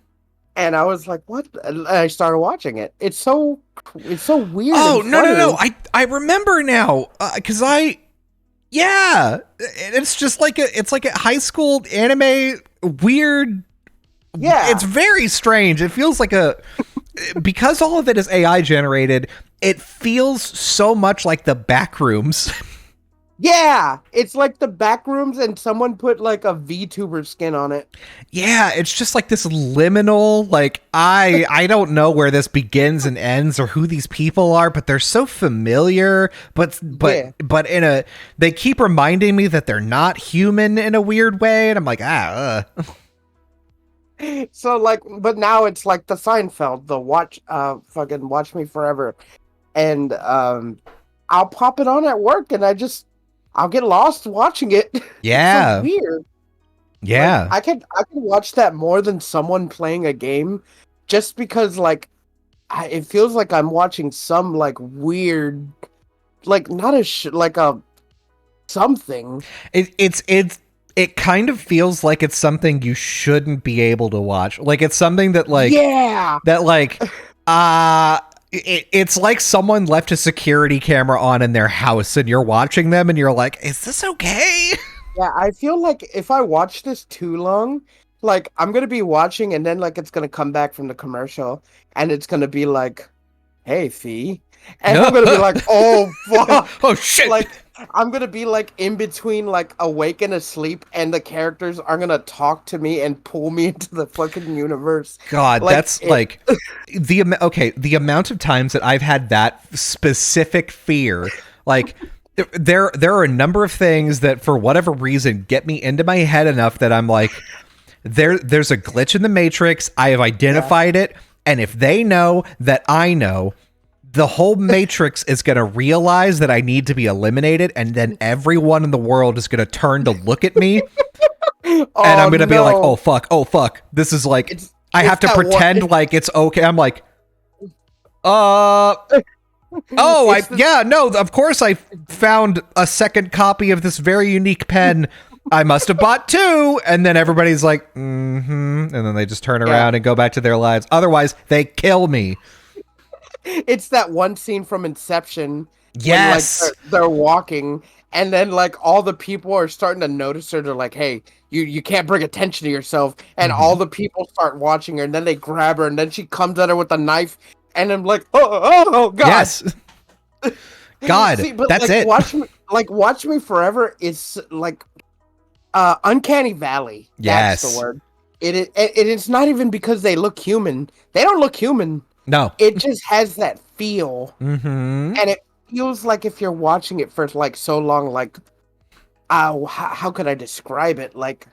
I was like, "What?" And I started watching it. It's so weird. Oh no! I remember now because yeah, it's just like it's like a high school anime weird. Yeah, it's very strange. It feels like because all of it is AI generated, it feels so much like the Backrooms. Yeah, it's like the Backrooms, and someone put like a VTuber skin on it. Yeah, it's just like this liminal, like I don't know where this begins and ends or who these people are, but they're so familiar, but they keep reminding me that they're not human in a weird way, and I'm like, So like, but now it's like the Seinfeld, the fucking Watch Me Forever, and I'll pop it on at work, and I'll get lost watching it. Yeah. It's so weird. Yeah. Like, I can watch that more than someone playing a game, just because like it feels like I'm watching some like weird, like not like a something. It kind of feels like it's something you shouldn't be able to watch. Like it's something that like it's like someone left a security camera on in their house and you're watching them and you're like, is this okay? Yeah, I feel like if I watch this too long, like I'm going to be watching and then like it's going to come back from the commercial and it's going to be like, hey, Fee. And I'm going to be like, oh, fuck. Oh, shit. Like, I'm going to be like in between like awake and asleep, and the characters are going to talk to me and pull me into the fucking universe. God, like, that's like the amount of times that I've had that specific fear. Like there are a number of things that for whatever reason get me into my head enough that I'm like, there's a glitch in the Matrix. I have identified it. And if they know that I know, the whole Matrix is going to realize that I need to be eliminated, and then everyone in the world is going to turn to look at me, and I'm going to be like, oh, fuck. This is like, I have to pretend like it's okay. I'm like, of course I found a second copy of this very unique pen. I must have bought 2, and then everybody's like, and then they just turn around and go back to their lives. Otherwise, they kill me. It's that one scene from Inception. Yes, when, like, they're walking and then like all the people are starting to notice her. They're like, "Hey, you can't bring attention to yourself." And all the people start watching her, and then they grab her, and then she comes at her with a knife, and I'm like, oh God. Yes. God, See, but that's like, it. Watch Me Forever is like Uncanny Valley. That's Yes. the word. It's not even because they look human. They don't look human. No. It just has that feel, Mm-hmm. and it feels like if you're watching it for like so long, like, how could I describe it? Like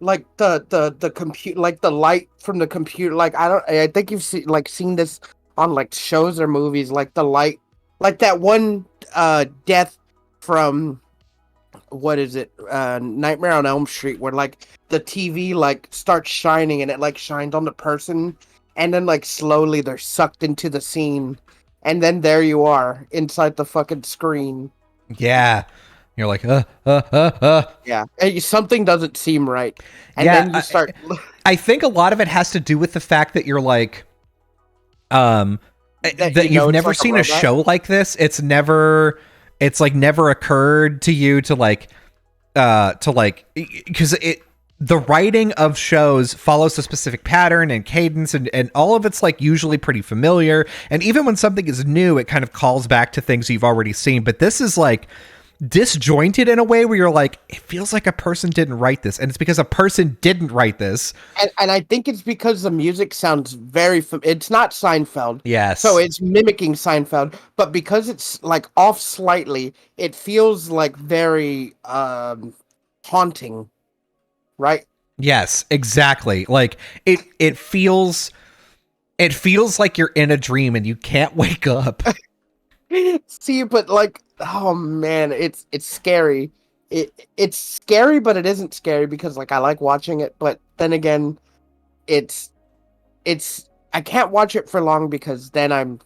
the compute, like the light from the computer. Like I think you've seen this on like shows or movies. Like the light, like that one death from what is it? Nightmare on Elm Street, where like the TV like starts shining and it like shines on the person, and then like slowly they're sucked into the scene, and then there you are inside the fucking screen. Yeah. You're like, Yeah, and something doesn't seem right, and Yeah, then you start. I think a lot of it has to do with the fact that you're like, that you've never like seen a show like this. It's like never occurred to you to like, because the writing of shows follows a specific pattern and cadence, and all of it's like usually pretty familiar. And even when something is new, it kind of calls back to things you've already seen. But this is like disjointed in a way where you're like, it feels like a person didn't write this, and it's because a person didn't write this. And I think it's because the music sounds very it's not Seinfeld. Yes. So it's mimicking Seinfeld, but because it's like off slightly, it feels like very haunting, right? Yes, exactly. Like it feels like you're in a dream and you can't wake up. See, but like, oh man, it's scary. It's scary, but it isn't scary because like I like watching it, but then again, it's I can't watch it for long because then I'm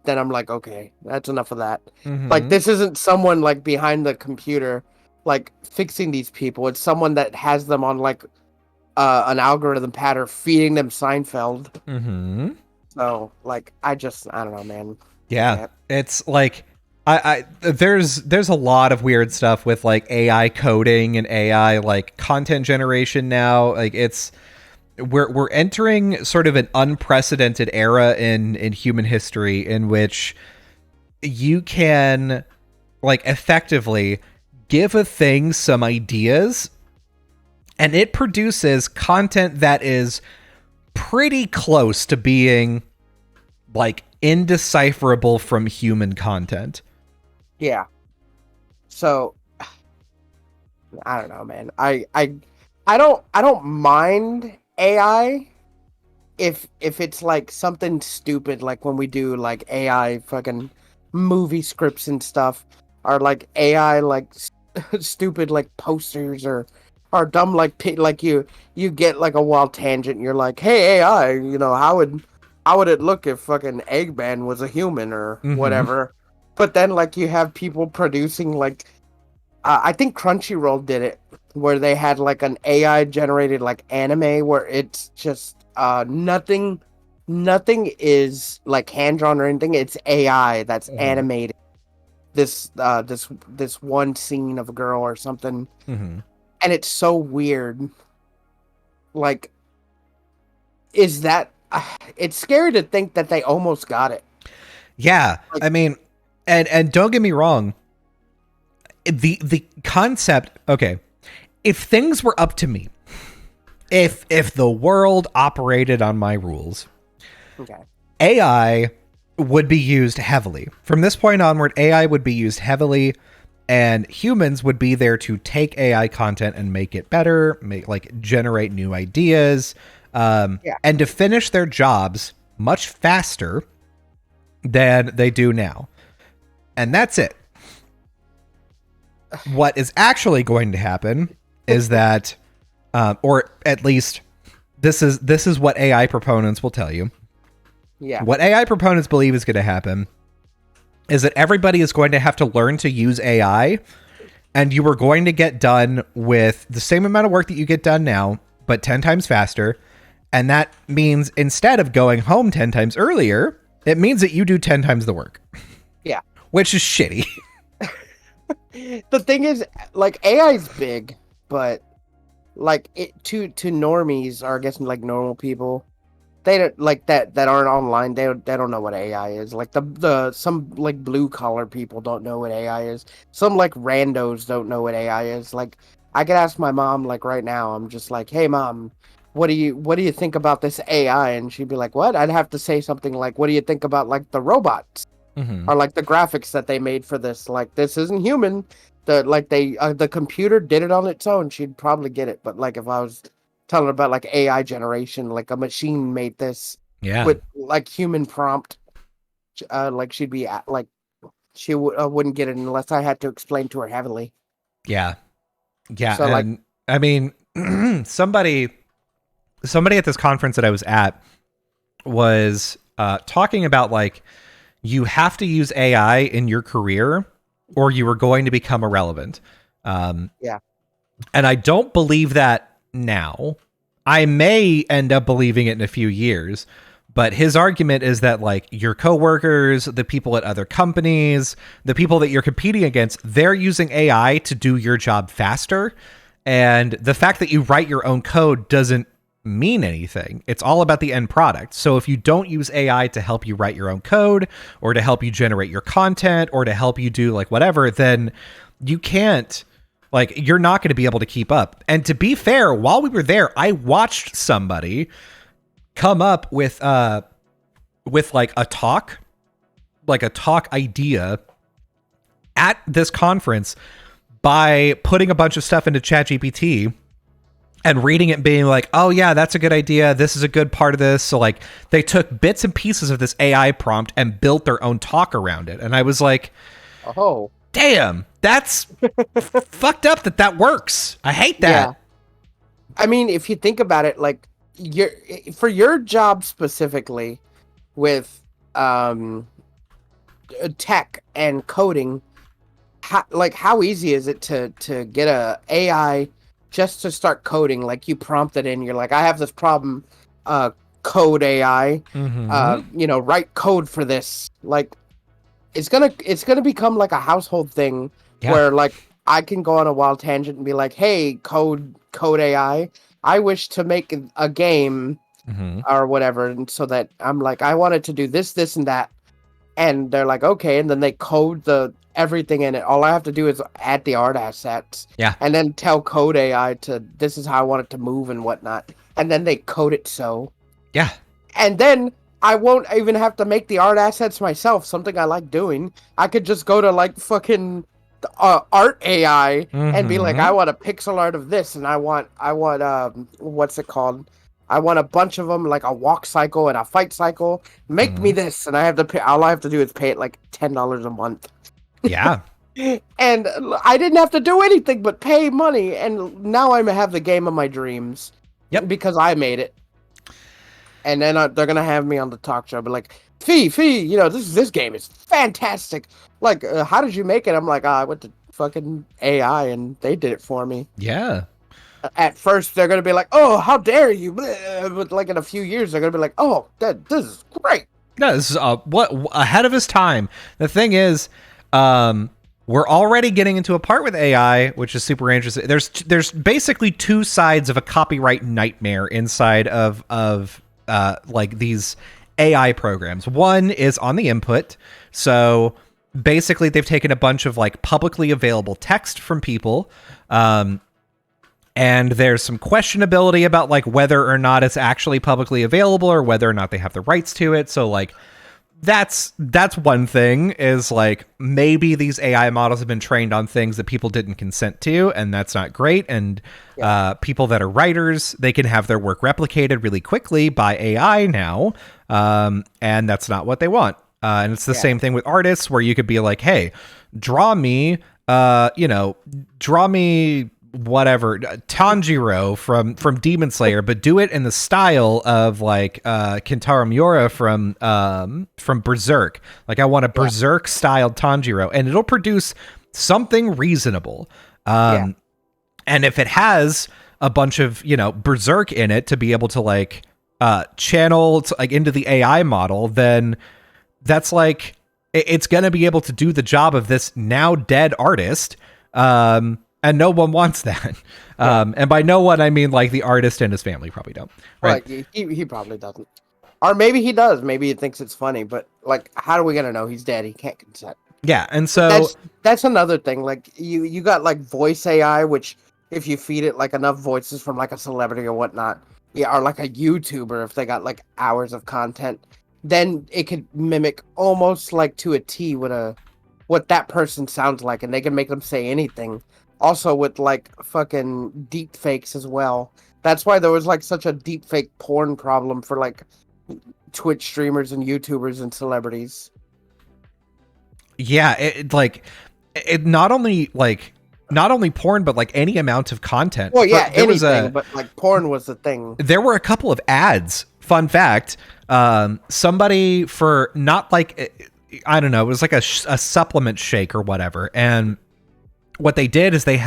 like, okay, that's enough of that. Like this isn't someone like behind the computer like fixing these people. It's someone that has them on like an algorithm pattern feeding them Seinfeld. Mm-hmm. So like I don't know, man. Yeah. It's like there's a lot of weird stuff with like AI coding and AI like content generation now. Like we're entering sort of an unprecedented era in human history in which you can like effectively give a thing some ideas and it produces content that is pretty close to being like indecipherable from human content. Yeah. So I don't know, man. I don't mind AI if it's like something stupid, like when we do like AI fucking movie scripts and stuff, or like AI like stupid like posters or dumb like you get like a wild tangent and you're like, hey AI, how would it look if fucking Eggman was a human or whatever? But then like you have people producing like I think Crunchyroll did it where they had like an AI generated like anime where it's just nothing is like hand drawn or anything. It's AI that's animated this one scene of a girl or something. And it's so weird. Like, is that it's scary to think that they almost got it. Yeah. Like, I mean, and don't get me wrong. The concept, okay. If things were up to me, if the world operated on my rules, okay, AI would be used heavily. From this point onward, AI would be used heavily, and humans would be there to take AI content and make it better, generate new ideas, and to finish their jobs much faster than they do now. And that's it. What is actually going to happen is that, or at least this is what AI proponents will tell you. Yeah. What AI proponents believe is going to happen is that everybody is going to have to learn to use AI, and you are going to get done with the same amount of work that you get done now, but 10 times faster. And that means instead of going home 10 times earlier, it means that you do 10 times the work. Yeah. Which is shitty. The thing is, like AI is big, but like it to normies, or I guess like normal people, they don't like that aren't online. They don't know what AI is. Like the some like blue collar people don't know what AI is. Some like randos don't know what AI is. Like I could ask my mom like right now. I'm just like, hey mom, what do you think about this AI? And she'd be like, what? I'd have to say something like, what do you think about like the robots Hmm. or like the graphics that they made for this? Like this isn't human. The computer did it on its own. She'd probably get it. But like if I was telling her about like AI generation, like a machine made this Yeah. with like human prompt, like she'd be like wouldn't get it unless I had to explain to her heavily. Yeah. Yeah. So like, And I mean, somebody at this conference that I was at was talking about like you have to use AI in your career or you are going to become irrelevant. Um, yeah, and I don't believe that now. I may end up believing it in a few years, but his argument is that like your coworkers, the people at other companies, the people that you're competing against, they're using AI to do your job faster. And the fact that you write your own code doesn't mean anything. It's all about the end product. So if you don't use AI to help you write your own code or to help you generate your content or to help you do like whatever, then you can't, like, you're not going to be able to keep up. And to be fair, while we were there, I watched somebody come up with like a talk idea at this conference by putting a bunch of stuff into ChatGPT and reading it and being like, oh yeah, that's a good idea. This is a good part of this. So like they took bits and pieces of this AI prompt and built their own talk around it. And I was like, oh, damn, that's fucked up that works. I hate that. yeah. I mean, if you think about it, like for your job specifically with tech and coding, how easy is it to get a AI just to start coding? Like you prompt it in, you're like, I have this problem, code AI, write code for this. Like it's gonna become like a household thing where like I can go on a wild tangent and be like, hey, code AI, I wish to make a game or whatever, and so that I'm like, I wanted to do this, this, and that, and they're like, okay, and then they code the everything in it. All I have to do is add the art assets, and then tell code AI to this is how I want it to move and whatnot, and then they code it and then I won't even have to make the art assets myself. Something I like doing. I could just go to like fucking art AI and be like, I want a pixel art of this, and I want what's it called? I want a bunch of them, like a walk cycle and a fight cycle. Make me this, and I have to pay. All I have to do is pay it like $10 a month. Yeah. And I didn't have to do anything but pay money, and now I have the game of my dreams. Yep. Because I made it. And then they're gonna have me on the talk show, be like, Fee, this game is fantastic. Like, how did you make it? I'm like, I went to fucking AI and they did it for me. Yeah. At first, they're gonna be like, oh, how dare you? But like in a few years, they're gonna be like, oh, this is great. No, this is what ahead of his time. The thing is, we're already getting into a part with AI, which is super interesting. There's basically two sides of a copyright nightmare inside of like these AI programs. One is on the input. So basically they've taken a bunch of like publicly available text from people. And there's some questionability about like whether or not it's actually publicly available or whether or not they have the rights to it. So like that's one thing, is like maybe these AI models have been trained on things that people didn't consent to, and that's not great. And people that are writers, they can have their work replicated really quickly by AI now, and that's not what they want. And it's the same thing with artists, where you could be like, hey, draw me whatever Tanjiro from Demon Slayer, but do it in the style of like Kentaro Miura from Berserk. Like I want a Berserk styled Tanjiro, and it'll produce something reasonable. And if it has a bunch of Berserk in it to be able to like channel like into the AI model, then that's like it's going to be able to do the job of this now dead artist. And no one wants that. And by no one, I mean like the artist and his family probably don't. Right? Like he probably doesn't, or maybe he does. Maybe he thinks it's funny, but like, how are we gonna know he's dead? He can't consent. Yeah, and so that's another thing. Like you got like voice AI, which if you feed it like enough voices from like a celebrity or whatnot, yeah, or like a YouTuber, if they got like hours of content, then it could mimic almost like to a T what that person sounds like, and they can make them say anything. Also with like fucking deep fakes as well. That's why there was like such a deep fake porn problem for like Twitch streamers and YouTubers and celebrities. Yeah, it not only porn, but like any amount of content. Well, yeah, anything, but like porn was the thing. There were a couple of ads. Fun fact: somebody for not like, I don't know, it was like a supplement shake or whatever, and what they did is they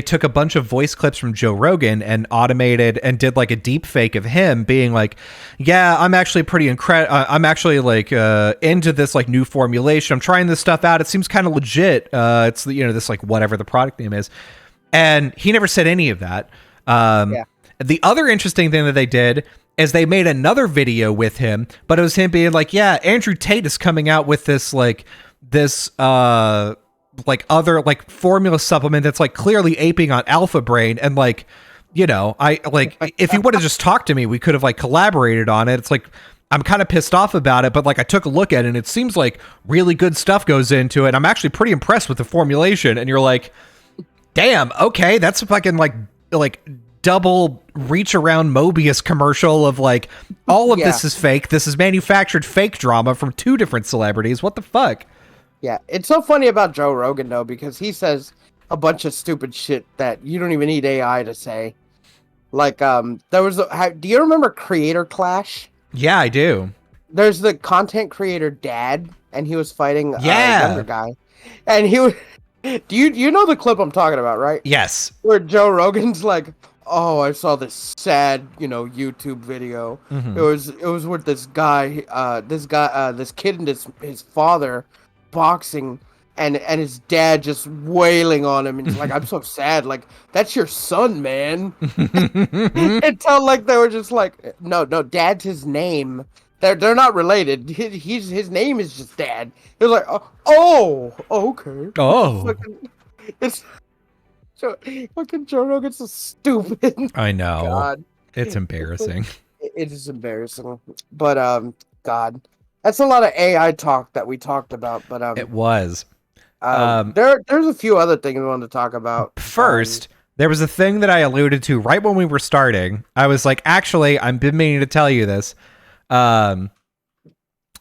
took a bunch of voice clips from Joe Rogan and automated and did like a deep fake of him being like, yeah, I'm actually I'm actually like into this like new formulation. I'm trying this stuff out. It seems kind of legit. It's, you know, this like whatever the product name is. And he never said any of that. The other interesting thing that they did is they made another video with him, but it was him being like, yeah, Andrew Tate is coming out with this like other like formula supplement that's like clearly aping on Alpha Brain, and like, you know, I like if he would have just talked to me, we could have like collaborated on it. It's like, I'm kind of pissed off about it, but like I took a look at it and it seems like really good stuff goes into it. I'm actually pretty impressed with the formulation. And you're like, damn, okay, that's a fucking like double reach around Mobius commercial of like, all of this is fake. This is manufactured fake drama from two different celebrities. What the fuck? Yeah, it's so funny about Joe Rogan, though, because he says a bunch of stupid shit that you don't even need AI to say. Like, there was do you remember Creator Clash? Yeah, I do. There's the content creator dad, and he was fighting a younger guy. And he was... Do you know the clip I'm talking about, right? Yes. Where Joe Rogan's like, oh, I saw this sad, YouTube video. Mm-hmm. It was with this guy, this kid and his father boxing, and his dad just wailing on him, and he's like, I'm so sad, like, that's your son, man. Until like they were just like, no, dad's his name. They're not related. His name is just Dad. It was like, oh, okay. Oh, it's fucking Joe Rogan's so stupid. I know. God. It's embarrassing. It is embarrassing, but God. That's a lot of AI talk that we talked about, but it was. There's a few other things we wanted to talk about. First, there was a thing that I alluded to right when we were starting. I was like, actually, I've been meaning to tell you this, and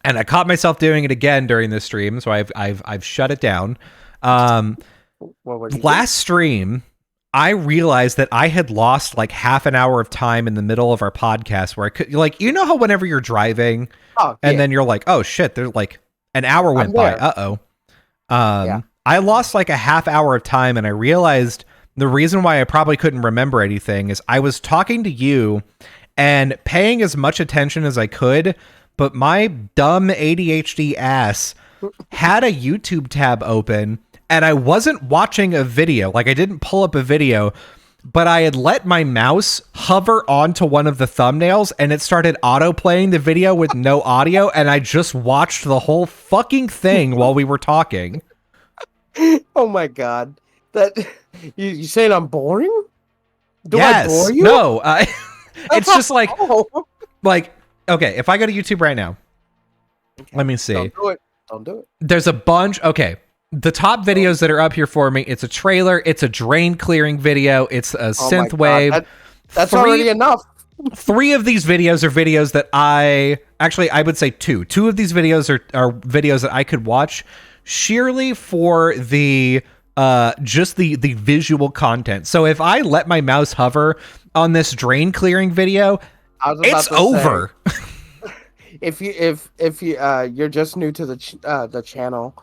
I caught myself doing it again during this stream, so I've shut it down. Last stream, I realized that I had lost like half an hour of time in the middle of our podcast where I could, like, you know how whenever you're driving and then you're like, oh shit, there's like an hour went by. I lost like a half hour of time, and I realized the reason why I probably couldn't remember anything is I was talking to you and paying as much attention as I could, but my dumb ADHD ass had a YouTube tab open, and I wasn't watching a video. Like, I didn't pull up a video, but I had let my mouse hover onto one of the thumbnails, and it started auto-playing the video with no audio, and I just watched the whole fucking thing while we were talking. Oh my God. That you saying I'm boring? Yes. I bore you? No. It's just like, like, okay, if I go to YouTube right now, let me see. Don't do it. There's a bunch. Okay. The top videos that are up here for me, it's a trailer, it's a drain clearing video, it's a synthwave. That's already enough. 3 of these videos are videos that I would say 2. 2 of these videos are videos that I could watch sheerly for the just the visual content. So if I let my mouse hover on this drain clearing video, it's over. If you're just new to the channel,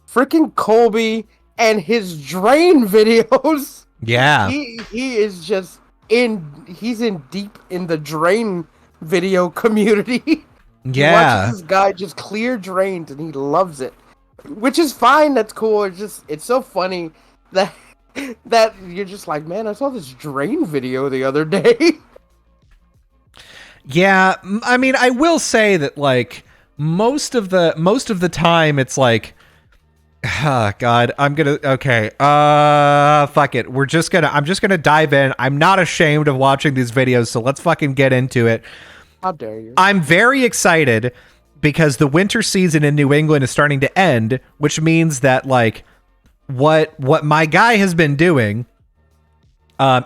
freaking Colby and his drain videos. Yeah. He is just he's in deep in the drain video community. He watches Yeah. this guy just clear drains and he loves it, which is fine. That's cool. It's so funny that that you're just like, man, I saw this drain video the other day. Yeah, I mean, I will say that like most of the time it's like God, okay. Fuck it. I'm just gonna dive in. I'm not ashamed of watching these videos, so let's fucking get into it. How dare you? I'm very excited because the winter season in New England is starting to end, which means that like what my guy has been doing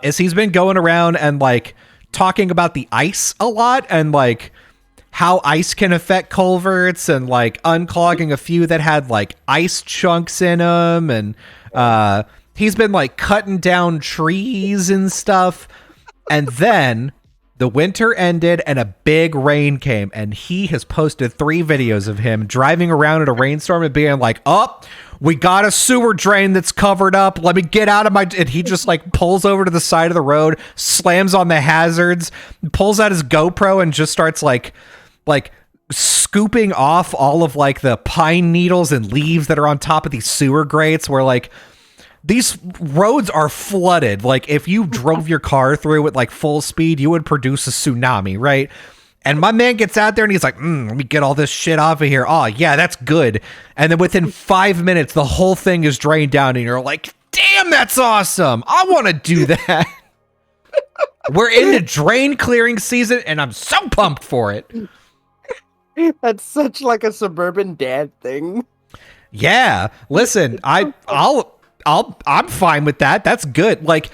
is he's been going around and like talking about the ice a lot and like how ice can affect culverts and like unclogging a few that had like ice chunks in them, and he's been like cutting down trees and stuff. And then the winter ended and a big rain came, and he has posted 3 videos of him driving around in a rainstorm and being like, oh, we got a sewer drain that's covered up. Let me get out of my... And he just like pulls over to the side of the road, slams on the hazards, pulls out his GoPro and just starts like scooping off all of like the pine needles and leaves that are on top of these sewer grates where like these roads are flooded. Like if you drove your car through at like full speed, you would produce a tsunami, right? And my man gets out there and he's like, let me get all this shit off of here. Oh yeah, that's good. And then within 5 minutes, the whole thing is drained down and you're like, damn, that's awesome. I want to do that. We're into drain clearing season and I'm so pumped for it. That's such like a suburban dad thing. Yeah. Listen, I'm fine with that. That's good. Like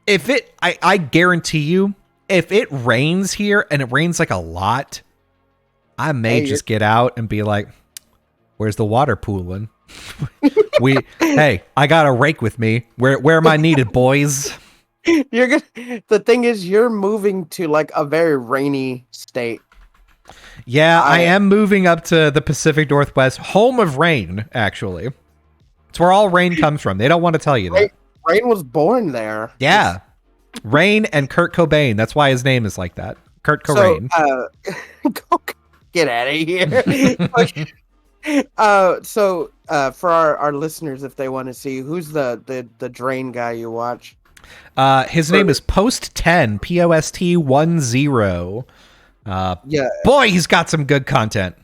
if I guarantee you, if it rains here and it rains like a lot, I may just get out and be like, where's the water pooling? Hey, I got a rake with me. Where am I needed, boys? The thing is, you're moving to like a very rainy state. Yeah, I am moving up to the Pacific Northwest, home of rain, actually. It's where all rain comes from. They don't want to tell you that. Rain was born there. Yeah. Rain and Kurt Cobain. That's why his name is like that. Kurt Cobain. So, get out of here. For our listeners, if they want to see, who's the drain guy you watch? His name is Post 10, POST10. Yeah. Boy, he's got some good content.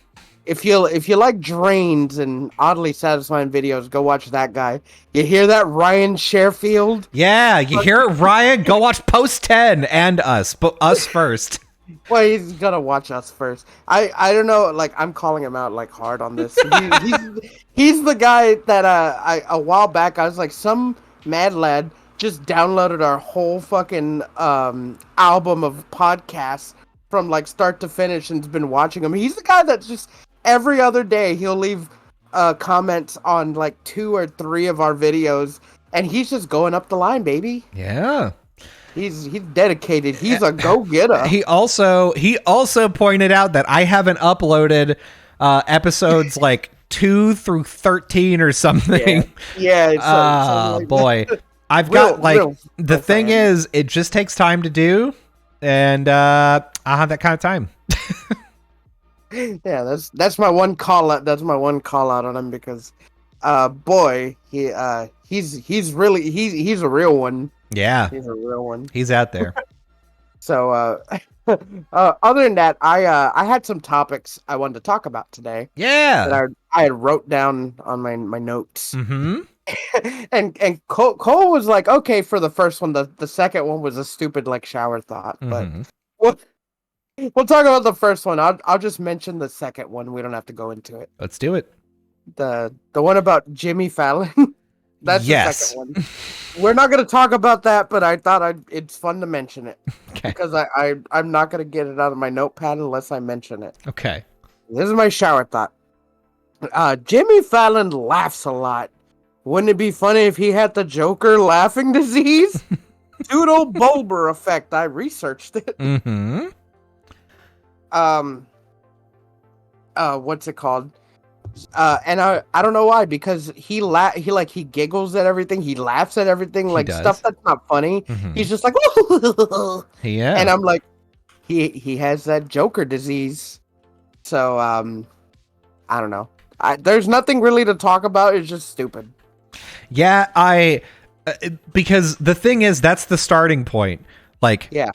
If you like drains and oddly satisfying videos, go watch that guy. You hear that, Ryan Sherfield? Yeah, you hear it, Ryan? Go watch Post 10 and us, but us first. Well, he's gonna watch us first. I don't know, like I'm calling him out like hard on this. He's the guy that a while back I was like, some mad lad just downloaded our whole fucking album of podcasts from like start to finish and's been watching them. He's the guy that's just every other day he'll leave comments on like 2 or 3 of our videos, and he's just going up the line, baby. Yeah. He's dedicated. He's a go-getter. He also pointed out that I haven't uploaded episodes like 2 through 13 or something. Yeah. Like boy. I've got the thing is, it just takes time to do, and I'll have that kind of time. Yeah, that's my one call out. That's my one call out on him because, boy, he's a real one. Yeah, he's a real one. He's out there. So, other than that, I had some topics I wanted to talk about today. Yeah, that I had wrote down on my notes. Mm-hmm. and Cole was like, okay, for the first one. The second one was a stupid like shower thought, mm-hmm. but we'll talk about the first one. I'll just mention the second one. We don't have to go into it. Let's do it. The one about Jimmy Fallon. That's the second one. We're not going to talk about that, but I thought it's fun to mention it. Okay. Because I'm not going to get it out of my notepad unless I mention it. Okay. This is my shower thought. Jimmy Fallon laughs a lot. Wouldn't it be funny if he had the Joker laughing disease? Doodle Bulber effect. I researched it. Mm-hmm. What's it called? And I don't know why, because he giggles at everything, he laughs at everything, like stuff that's not funny. Mm-hmm. He's just like, yeah. And I'm like, he has that Joker disease. So I don't know. There's nothing really to talk about. It's just stupid. Yeah, because the thing is, that's the starting point. Like, Yeah.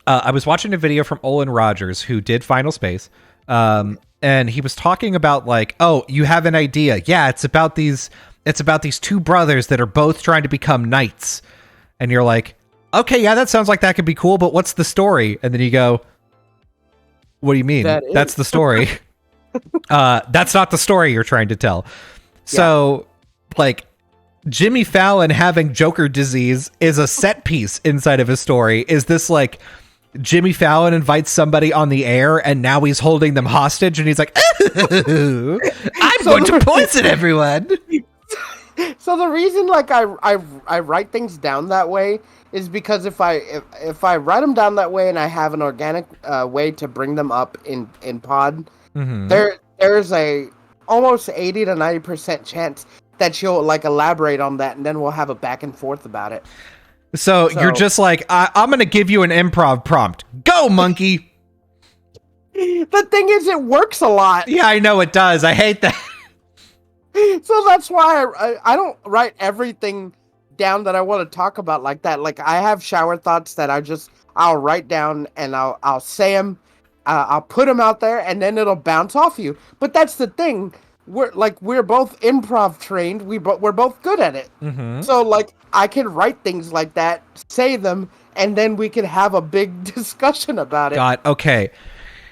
I was watching a video from Olin Rogers, who did Final Space, and he was talking about like, oh, you have an idea. Yeah, it's about these two brothers that are both trying to become knights. And you're like, okay, yeah, that sounds like that could be cool, but what's the story? And then you go, what do you mean? That's the story. That's not the story you're trying to tell. So, like, Jimmy Fallon having Joker disease is a set piece inside of his story. Is this like Jimmy Fallon invites somebody on the air and now he's holding them hostage and he's like, I'm going to poison everyone. So the reason like I write things down that way is because if I write them down that way and I have an organic way to bring them up in pod, there's a almost 80 to 90% chance that you'll like elaborate on that and then we'll have a back and forth about it. So you're just like, I'm going to give you an improv prompt. Go, monkey. The thing is, it works a lot. Yeah, I know it does. I hate that. So that's why I don't write everything down that I want to talk about like that. Like I have shower thoughts that I'll write down and I'll say them, I'll put them out there, and then it'll bounce off you. But that's the thing. We're both improv trained. We're both good at it. So like I can write things like that, say them, and then we can have a big discussion about it. God, okay.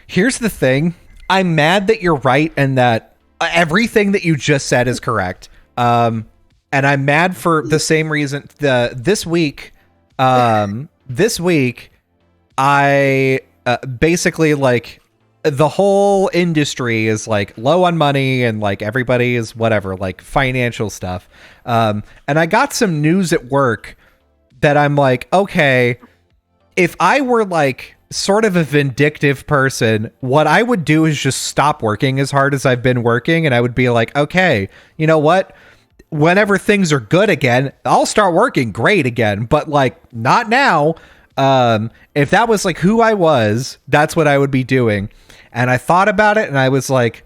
Here's the thing. I'm mad that you're right and that everything that you just said is correct. And I'm mad for the same reason. This week, I basically like the whole industry is like low on money and like everybody is whatever, like financial stuff. And I got some news at work that I'm like, okay, if I were like sort of a vindictive person, what I would do is just stop working as hard as I've been working. And I would be like, okay, you know what? Whenever things are good again, I'll start working great again, but like not now. If that was like who I was, that's what I would be doing. And I thought about it and I was like,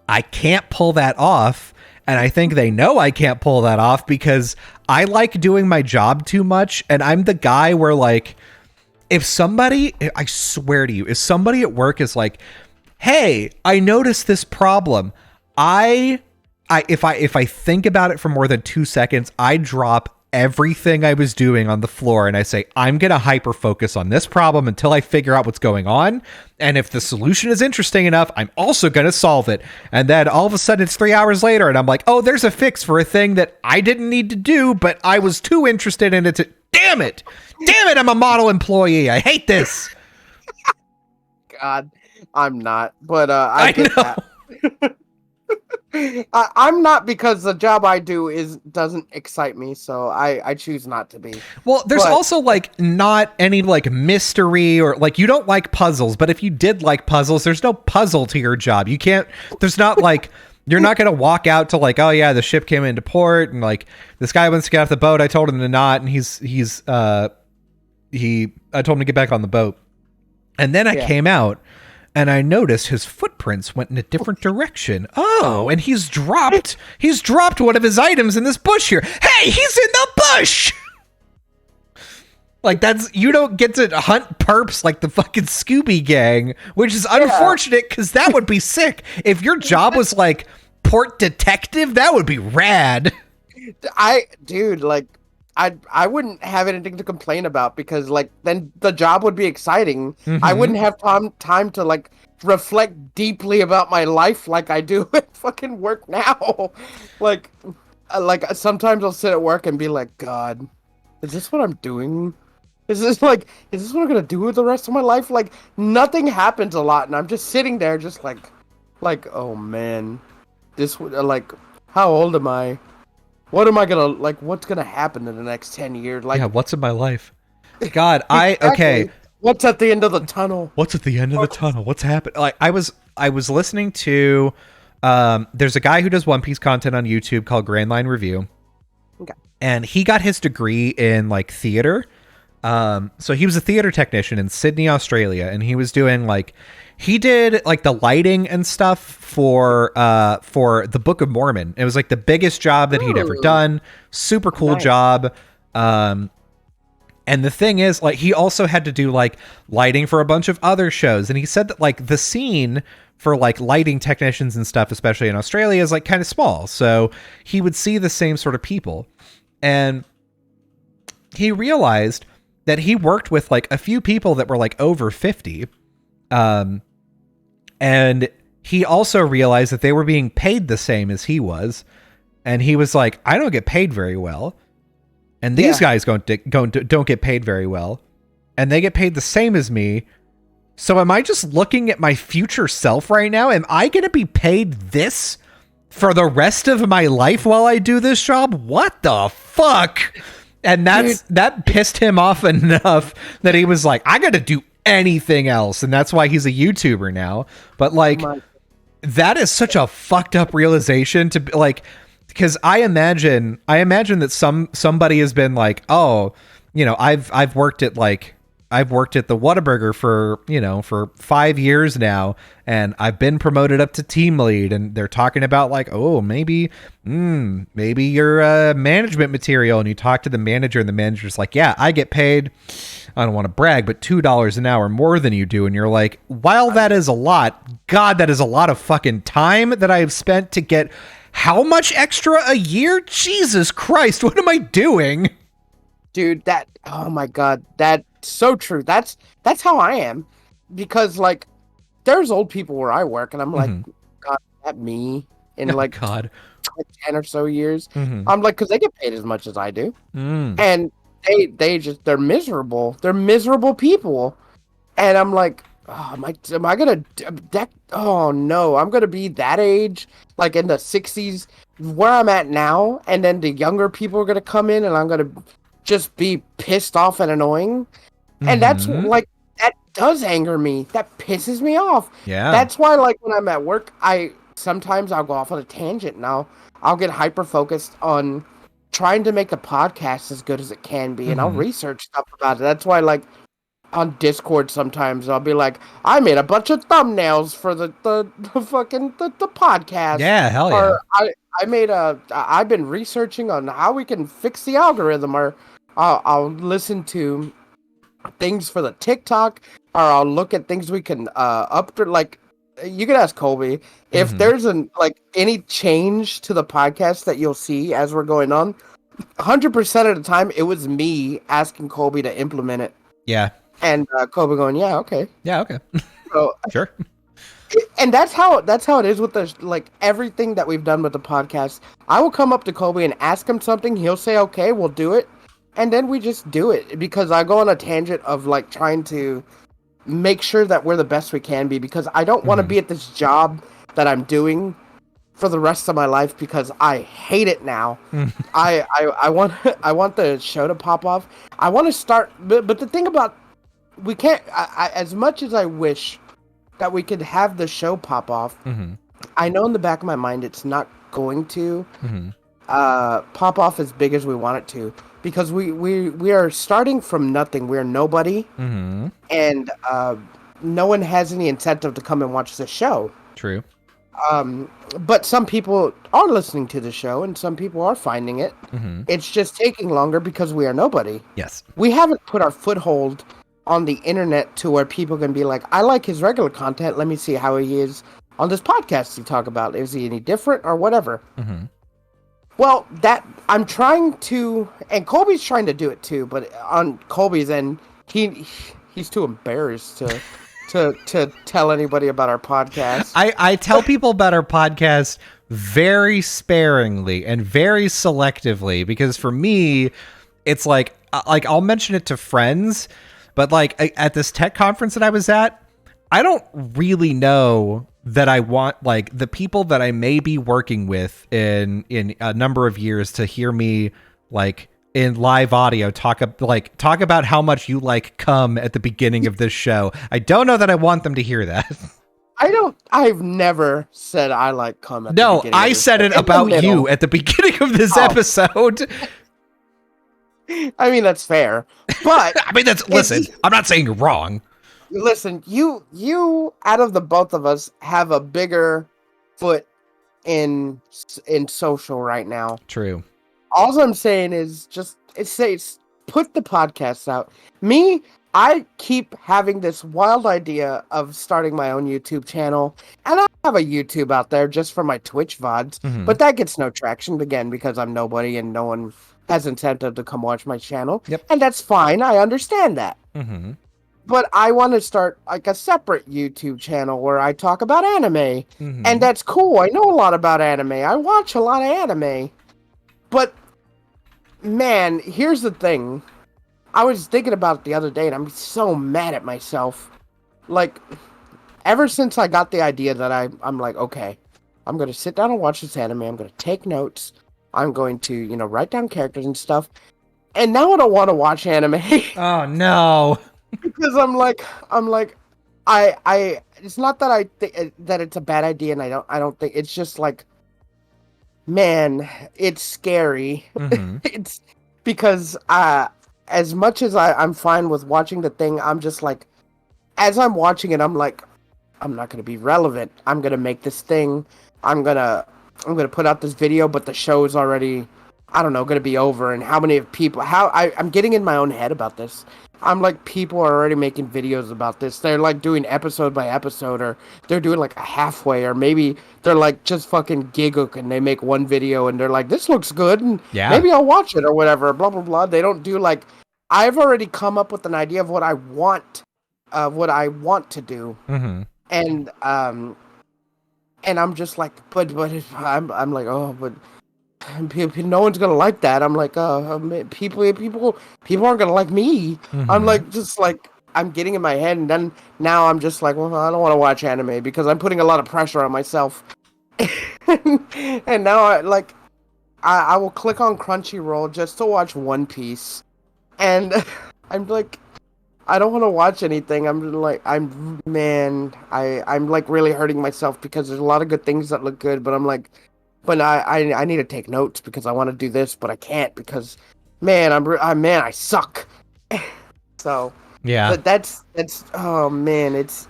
I can't pull that off. And I think they know I can't pull that off because I like doing my job too much. And I'm the guy where like, if somebody, I swear to you, if somebody at work is like, hey, I noticed this problem. If I think about it for more than 2 seconds, I drop everything I was doing on the floor and I say, I'm going to hyper focus on this problem until I figure out what's going on. And if the solution is interesting enough, I'm also going to solve it. And then all of a sudden it's 3 hours later and I'm like, oh, there's a fix for a thing that I didn't need to do, but I was too interested in it to, damn it, I'm a model employee. I hate this. God, I'm not, but I get know. that. I'm not because the job I do doesn't excite me, so I choose not to be. Well, there's also like not any like mystery or like you don't like puzzles, but if you did like puzzles, there's no puzzle to your job. You can't, there's not like, you're not going to walk out to like, oh yeah, the ship came into port and like this guy wants to get off the boat. I told him to not, and I told him to get back on the boat. And then I came out and I noticed his footprints went in a different direction. Oh, and he's dropped one of his items in this bush here. Hey, he's in the bush. Like you don't get to hunt perps like the fucking Scooby Gang, which is unfortunate because that would be sick. If your job was like port detective, that would be rad. I wouldn't have anything to complain about because like then the job would be exciting. I wouldn't have time to like reflect deeply about my life like I do at fucking work now. Like sometimes I'll sit at work and be like, God, is this what I'm doing? Is this what I'm gonna do with the rest of my life? Like nothing happens a lot, and I'm just sitting there, just like, oh man, how old am I? What am I gonna like? What's gonna happen in the next 10 years? Like, yeah, what's in my life? God, okay. What's at the end of the tunnel? What's at the end of the tunnel? What's happened? Like, I was listening to, there's a guy who does One Piece content on YouTube called Grand Line Review, and he got his degree in like theater. So he was a theater technician in Sydney, Australia, and he was doing he did the lighting and stuff for the Book of Mormon. It was the biggest job that he'd ever done. Super cool job. And the thing is, he also had to do lighting for a bunch of other shows. And he said that the scene for lighting technicians and stuff, especially in Australia, is kind of small. So he would see the same sort of people. And he realized that he worked with a few people that were over 50. And he also realized that they were being paid the same as he was. And he was like, I don't get paid very well. And these guys don't get paid very well. And they get paid the same as me. So am I just looking at my future self right now? Am I going to be paid this for the rest of my life while I do this job? What the fuck? And that pissed him off enough that he was like, I got to do anything else. And that's why he's a YouTuber now. But that is such a fucked up realization to because I imagine that somebody has been oh, I've worked at the Whataburger for 5 years now, and I've been promoted up to team lead, and they're talking about oh, maybe you're management material, and you talk to the manager, and the manager's like, yeah, I get paid, I don't want to brag, but $2 an hour more than you do. And you're like, while that is a lot, God, that is a lot of fucking time that I've spent to get how much extra a year? Jesus Christ, what am I doing? Dude, oh my God, that's so true. That's how I am. Because there's old people where I work, and I'm like, God, is that me in God, 10 or so years? I'm like, because they get paid as much as I do. And they're miserable. They're miserable people. And I'm like, oh, am I gonna oh no, I'm gonna be that age, in the 60s, where I'm at now, and then the younger people are gonna come in, and I'm gonna just be pissed off and annoying. And that's that does anger me. That pisses me off. Yeah. That's why when I'm at work, sometimes I'll go off on a tangent, and I'll get hyper focused on trying to make the podcast as good as it can be, and I'll research stuff about it. That's why on Discord sometimes I'll be like, I made a bunch of thumbnails for the fucking the podcast. Yeah, hell yeah. Or I've been researching on how we can fix the algorithm, or I'll listen to things for the TikTok, or I'll look at things we can upgrade. You can ask Colby if there's any change to the podcast that you'll see as we're going on. 100% of the time, it was me asking Colby to implement it. Yeah. And Colby going, yeah, okay. Yeah, okay. So, sure. And that's how it is with the everything that we've done with the podcast. I will come up to Colby and ask him something. He'll say, okay, we'll do it. And then we just do it, because I go on a tangent of trying to make sure that we're the best we can be, because I don't want to be at this job that I'm doing for the rest of my life, because I hate it now. I want the show to pop off. I want to start, but the thing about, we can't, as much as I wish that we could have the show pop off, I know in the back of my mind it's not going to pop off as big as we want it to, because we are starting from nothing. We're nobody, and no one has any incentive to come and watch the show. True. But some people are listening to the show, and some people are finding it. It's just taking longer because we are nobody. Yes. We haven't put our foothold on the internet to where people can be like, I like his regular content, let me see how he is on this podcast you talk about. Is he any different or whatever? Well, that I'm trying to, and Colby's trying to do it too, but on Colby's end, he's too embarrassed to tell anybody about our podcast. I tell people about our podcast very sparingly and very selectively, because for me, it's I'll mention it to friends, but at this tech conference that I was at, I don't really know that I want the people that I may be working with in a number of years to hear me in live audio talk about how much you cum at the beginning of this show. I don't know that I want them to hear that. I've never said I like cum at the beginning. No, I said it about you at the beginning of this episode. I mean, that's fair. But I mean, listen, I'm not saying you're wrong. listen, you out of the both of us have a bigger foot in social right now. True. All I'm saying is just it's put the podcast out. Me, I keep having this wild idea of starting my own YouTube channel, and I have a YouTube out there just for my Twitch VODs, but that gets no traction again because I'm nobody and no one has incentive to come watch my channel. Yep. And that's fine. I understand that. Mm-hmm. But I want to start like a separate YouTube channel where I talk about anime, and that's cool. I know a lot about anime. I watch a lot of anime, but man, here's the thing. I was thinking about it the other day, and I'm so mad at myself. Like, ever since I got the idea that I'm like, okay, I'm going to sit down and watch this anime. I'm going to take notes. I'm going to, write down characters and stuff. And now I don't want to watch anime. Oh, no. Because I'm like, I it's not that I think that it's a bad idea, and I don't think it's just like, man, it's scary. It's because as much as I'm fine with watching the thing, I'm just like, as I'm watching it, I'm like, I'm not gonna be relevant. I'm gonna make this thing. I'm gonna put out this video, but the show is already, I don't know, gonna be over. And how many people? I'm getting in my own head about this. I'm like, people are already making videos about this. They're like doing episode by episode, or they're doing like a halfway, or maybe they're like just fucking giggle and they make one video and they're like, this looks good, and maybe I'll watch it or whatever. Blah blah blah. They don't do like, I've already come up with an idea of what I want to do, and I'm just like, but I'm like, oh, but no one's gonna like that. I'm like, people aren't gonna like me. I'm like, just like, I'm getting in my head, and then now I'm just like, well, I don't want to watch anime because I'm putting a lot of pressure on myself. And now I will click on Crunchyroll just to watch One Piece, and I'm like, I don't want to watch anything. I'm like really hurting myself because there's a lot of good things that look good, but I'm like, but I need to take notes because I want to do this, but I can't because, man, I suck. So yeah, but that's oh man, it's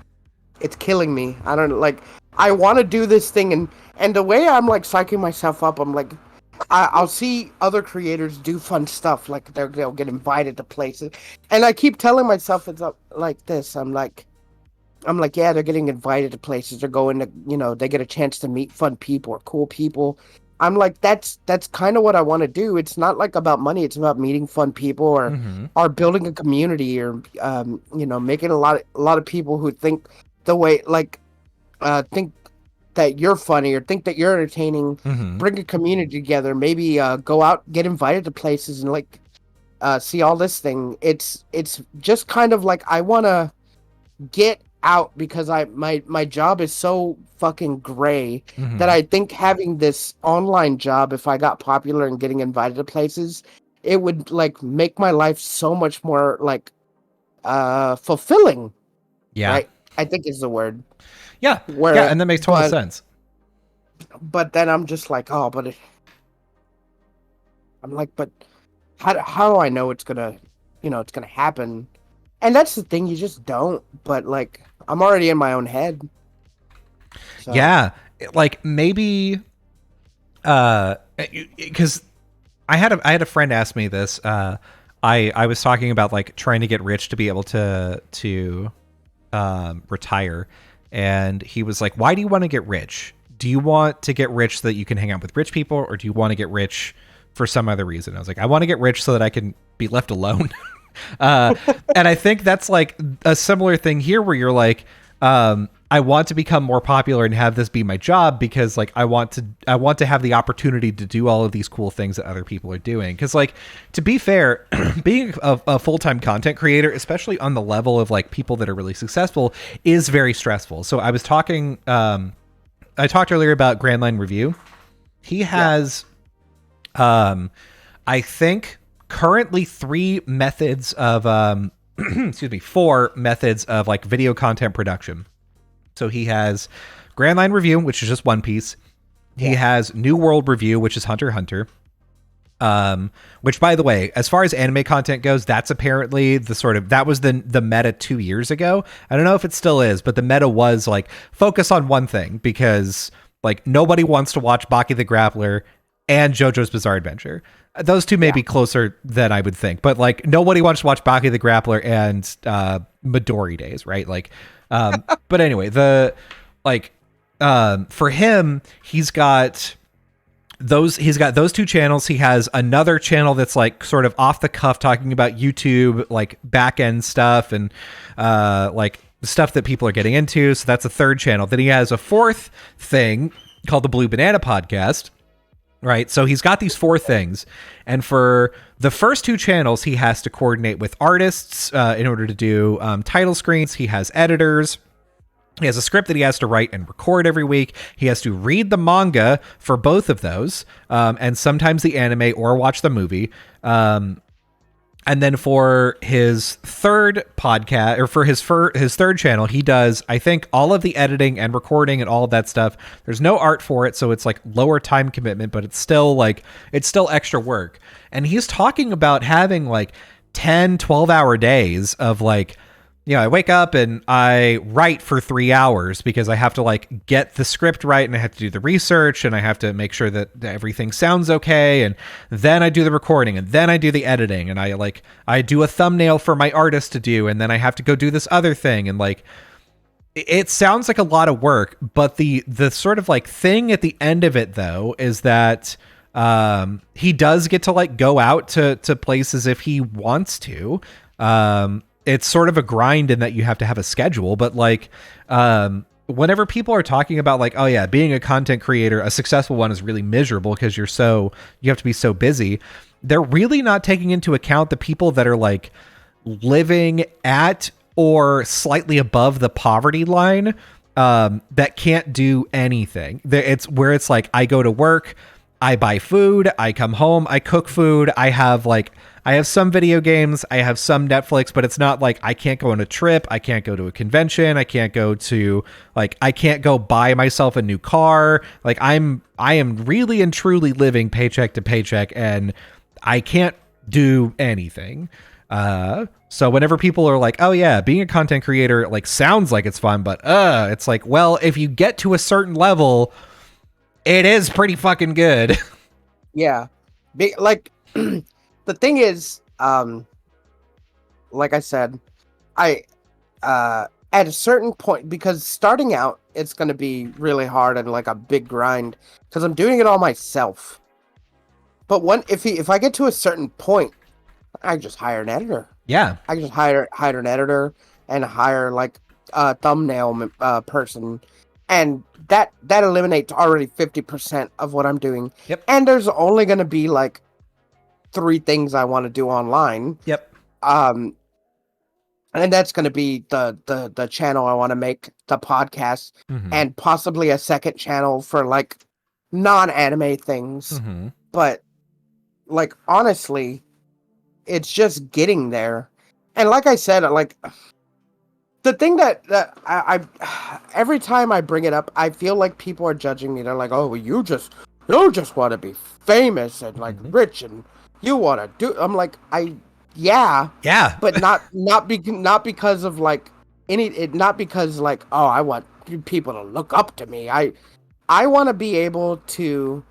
killing me. I don't like. I want to do this thing, and the way I'm like psyching myself up, I'm like, I'll see other creators do fun stuff, like they'll get invited to places, and I keep telling myself it's up like this. I'm like, yeah, they're getting invited to places. They're going to, they get a chance to meet fun people or cool people. I'm like, that's kind of what I want to do. It's not like about money. It's about meeting fun people or building a community or, making a lot of people who think the way, like, think that you're funny or think that you're entertaining, bring a community together, maybe go out, get invited to places and like see all this thing. It's just kind of like I want to get out because my job is so fucking gray that I think having this online job, if I got popular and getting invited to places, it would like make my life so much more like fulfilling. Yeah, right? I think is the word. Yeah, and that makes total sense. But then I'm just like, oh, but I'm like, but how do I know it's gonna happen? And that's the thing, you just don't. But like, I'm already in my own head. So. Yeah, like maybe, because I had a friend ask me this. I was talking about like trying to get rich to be able to retire, and he was like, "Why do you want to get rich? Do you want to get rich so that you can hang out with rich people, or do you want to get rich for some other reason?" I was like, "I want to get rich so that I can be left alone." And I think that's like a similar thing here where you're like, I want to become more popular and have this be my job because like I want to have the opportunity to do all of these cool things that other people are doing. Because like, to be fair, being a full-time content creator, especially on the level of like people that are really successful, is very stressful. So I was talking, I talked earlier about Grand Line Review. He has, I think currently 4 methods of like video content production. So he has Grand Line Review, which is just One Piece. He has New World Review, which is Hunter x Hunter. Which, by the way, as far as anime content goes, that's apparently that was the meta 2 years ago. I don't know if it still is, but the meta was like focus on one thing, because like nobody wants to watch Baki the Grappler and JoJo's Bizarre Adventure. Those two may be closer than I would think, but like nobody wants to watch Baki the Grappler and Midori Days, right? Like, but anyway, for him, he's got those two channels. He has another channel that's like sort of off the cuff, talking about YouTube, like back end stuff and like stuff that people are getting into. So that's a third channel. Then he has a fourth thing called the Blue Banana Podcast. Right. So he's got these four things. And for the first two channels, he has to coordinate with artists in order to do title screens. He has editors. He has a script that he has to write and record every week. He has to read the manga for both of those, and sometimes the anime, or watch the movie. And then for his third podcast, or for his third channel, he does, I think, all of the editing and recording and all of that stuff. There's no art for it, so it's like lower time commitment, but it's still extra work. And he's talking about having like 10, 12-hour days of like, you know, I wake up and I write for 3 hours because I have to like get the script right, and I have to do the research, and I have to make sure that everything sounds okay. And then I do the recording, and then I do the editing, and I do a thumbnail for my artist to do. And then I have to go do this other thing. And like, it sounds like a lot of work, but the sort of like thing at the end of it though, is that he does get to like go out to places if he wants to. It's sort of a grind in that you have to have a schedule, but like, whenever people are talking about like, oh yeah, being a content creator, a successful one, is really miserable because you have to be so busy. They're really not taking into account the people that are like living at or slightly above the poverty line, that can't do anything. It's where it's like, I go to work, I buy food, I come home, I cook food, I have some video games, I have some Netflix, but it's not like I can't go on a trip, I can't go to a convention, I can't go buy myself a new car. Like I am really and truly living paycheck to paycheck, and I can't do anything. So whenever people are like, oh yeah, being a content creator like sounds like it's fun, but it's like, well, if you get to a certain level, it is pretty fucking good. Yeah. Like the thing is, like I said, I at a certain point, because starting out, it's going to be really hard and like a big grind because I'm doing it all myself. But if I get to a certain point, I just hire an editor. Yeah. I can just hire an editor and hire like a thumbnail person, and that eliminates already 50% of what I'm doing. Yep. And there's only going to be like 3 things I want to do online. Yep. And that's going to be the channel I want to make, the podcast, and possibly a second channel for like non-anime things. But like, honestly, it's just getting there. And like I said, like the thing that I every time I bring it up, I feel like people are judging me. They're like, "Oh, well, you just want to be famous and like rich, and you want to do." I'm like, yeah, but not because of like not because like, oh, I want people to look up to me. I want to be able to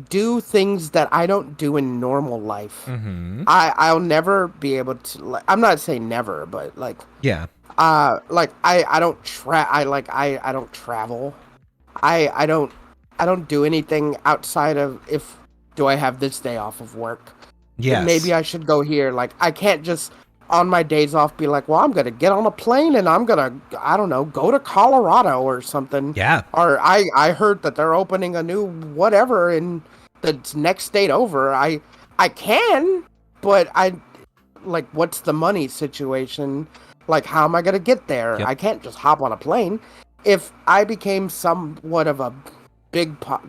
do things that I don't do in normal life. I'll never be able to. Like, I'm not saying never, but like, yeah. Like I don't I don't travel. I don't do anything outside of do I have this day off of work? Yes. Maybe I should go here. Like I can't just on my days off be like, well, I'm gonna get on a plane and I'm gonna, I don't know, go to Colorado or something. Yeah. Or I heard that they're opening a new whatever in the next state over. I can, but like, what's the money situation? Like, how am I gonna get there? Yep. I can't just hop on a plane. If I became somewhat of a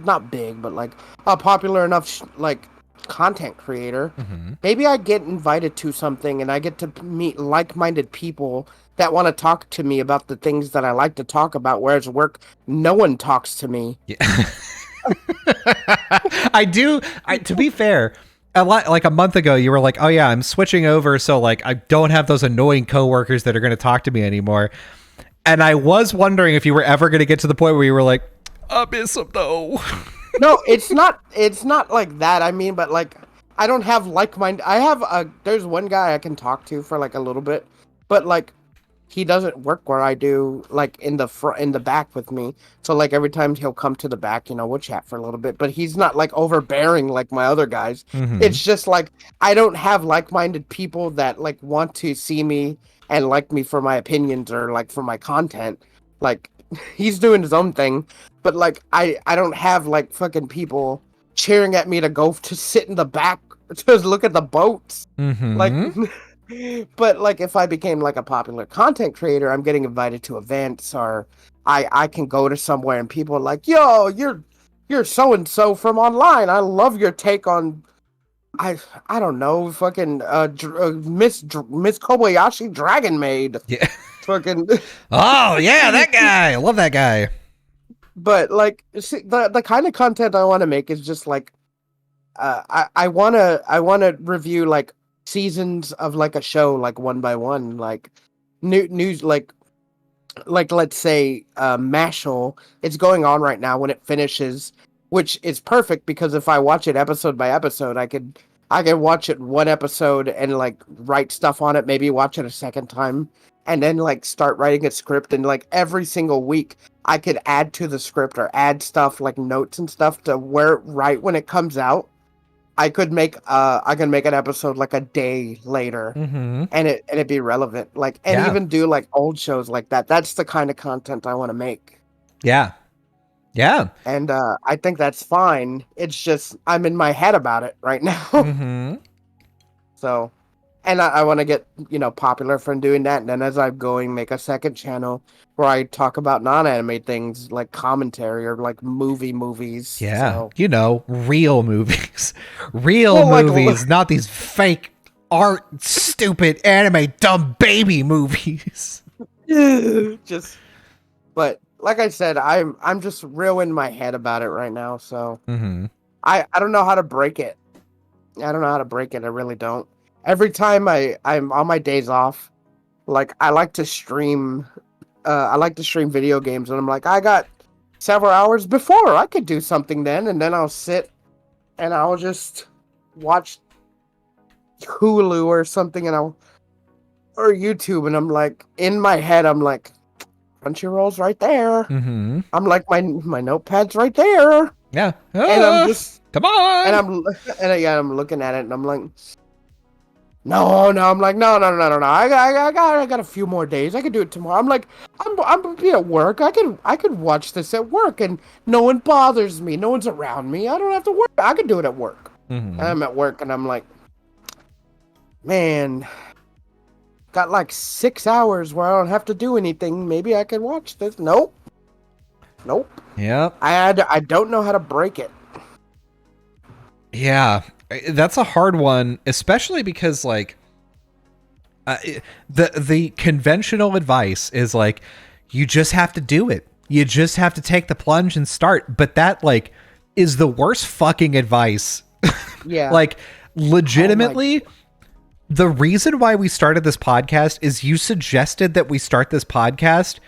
not big, but like a popular enough like content creator, maybe I get invited to something and I get to meet like-minded people that want to talk to me about the things that I like to talk about, whereas work, no one talks to me. Yeah. I do. To be fair, like a month ago, you were like, "Oh yeah, I'm switching over, so like I don't have those annoying coworkers that are going to talk to me anymore." And I was wondering if you were ever going to get to the point where you were like, "I miss them though." No, it's not. It's not like that. I mean, but like, I don't have like-minded. I have a. There's one guy I can talk to for like a little bit, but like, he doesn't work where I do. Like in the front, in the back with me. So like every time he'll come to the back, we'll chat for a little bit. But he's not like overbearing like my other guys. Mm-hmm. It's just like I don't have like-minded people that like want to see me and like me for my opinions or like for my content. Like he's doing his own thing. But like I don't have like fucking people cheering at me to go to sit in the back to look at the boats. Mm-hmm. Like but like if I became like a popular content creator, I'm getting invited to events or I can go to somewhere and people are like, "Yo, you're so and so from online. I love your take on I don't know, fucking Miss Kobayashi Dragon Maid." Yeah. Fucking Oh yeah, that guy. I love that guy. But like, see, the kind of content I want to make is just like, I wanna review like seasons of like a show like one by one, like news like let's say Mashal. It's going on right now. When it finishes, which is perfect because if I watch it episode by episode, I could watch it one episode and like write stuff on it, maybe watch it a second time, and then like start writing a script, and like every single week I could add to the script or add stuff like notes and stuff to where right when it comes out, I can make an episode like a day later, Mm-hmm. and it'd be relevant. Like and Yeah. even do like old shows like that. That's the kind of content I want to make. Yeah. Yeah. And I think that's fine. It's just I'm in my head about it right now. Mm-hmm. So, and I want to get popular from doing that. And then as I'm going, make a second channel where I talk about non-anime things like commentary or like movies. Yeah. So, Real movies. Real Well, like, movies, not these fake art, stupid anime, dumb baby movies. just, but like I said, I'm just real in my head about it right now. So Mm-hmm. I don't know how to break it. I don't know how to break it. I really don't. Every time I'm on my days off, like I like to stream video games, and I'm like, I got several hours before I could do something then, and then I'll sit and I'll just watch Hulu or something, or YouTube, and I'm like in my head, I'm like, Crunchyroll's right there. Mm-hmm. I'm like my notepad's right there, Yeah. and I'm just Come on. and I'm looking at it, and I'm like, no. I'm like, no. I got a few more days. I could do it tomorrow. I'm like, I'm gonna be at work. I could watch this at work, and no one bothers me. No one's around me. I don't have to work. I could do it at work. Mm-hmm. And I'm at work, and I'm like, man, got like 6 hours where I don't have to do anything. Maybe I could watch this. Nope. Yep. I don't know how to break it. Yeah, that's a hard one, especially because like the conventional advice is like you just have to do it. You just have to take the plunge and start. But that like is the worst fucking advice. Yeah. Like legitimately, the reason why we started this podcast is you suggested that we start this podcast.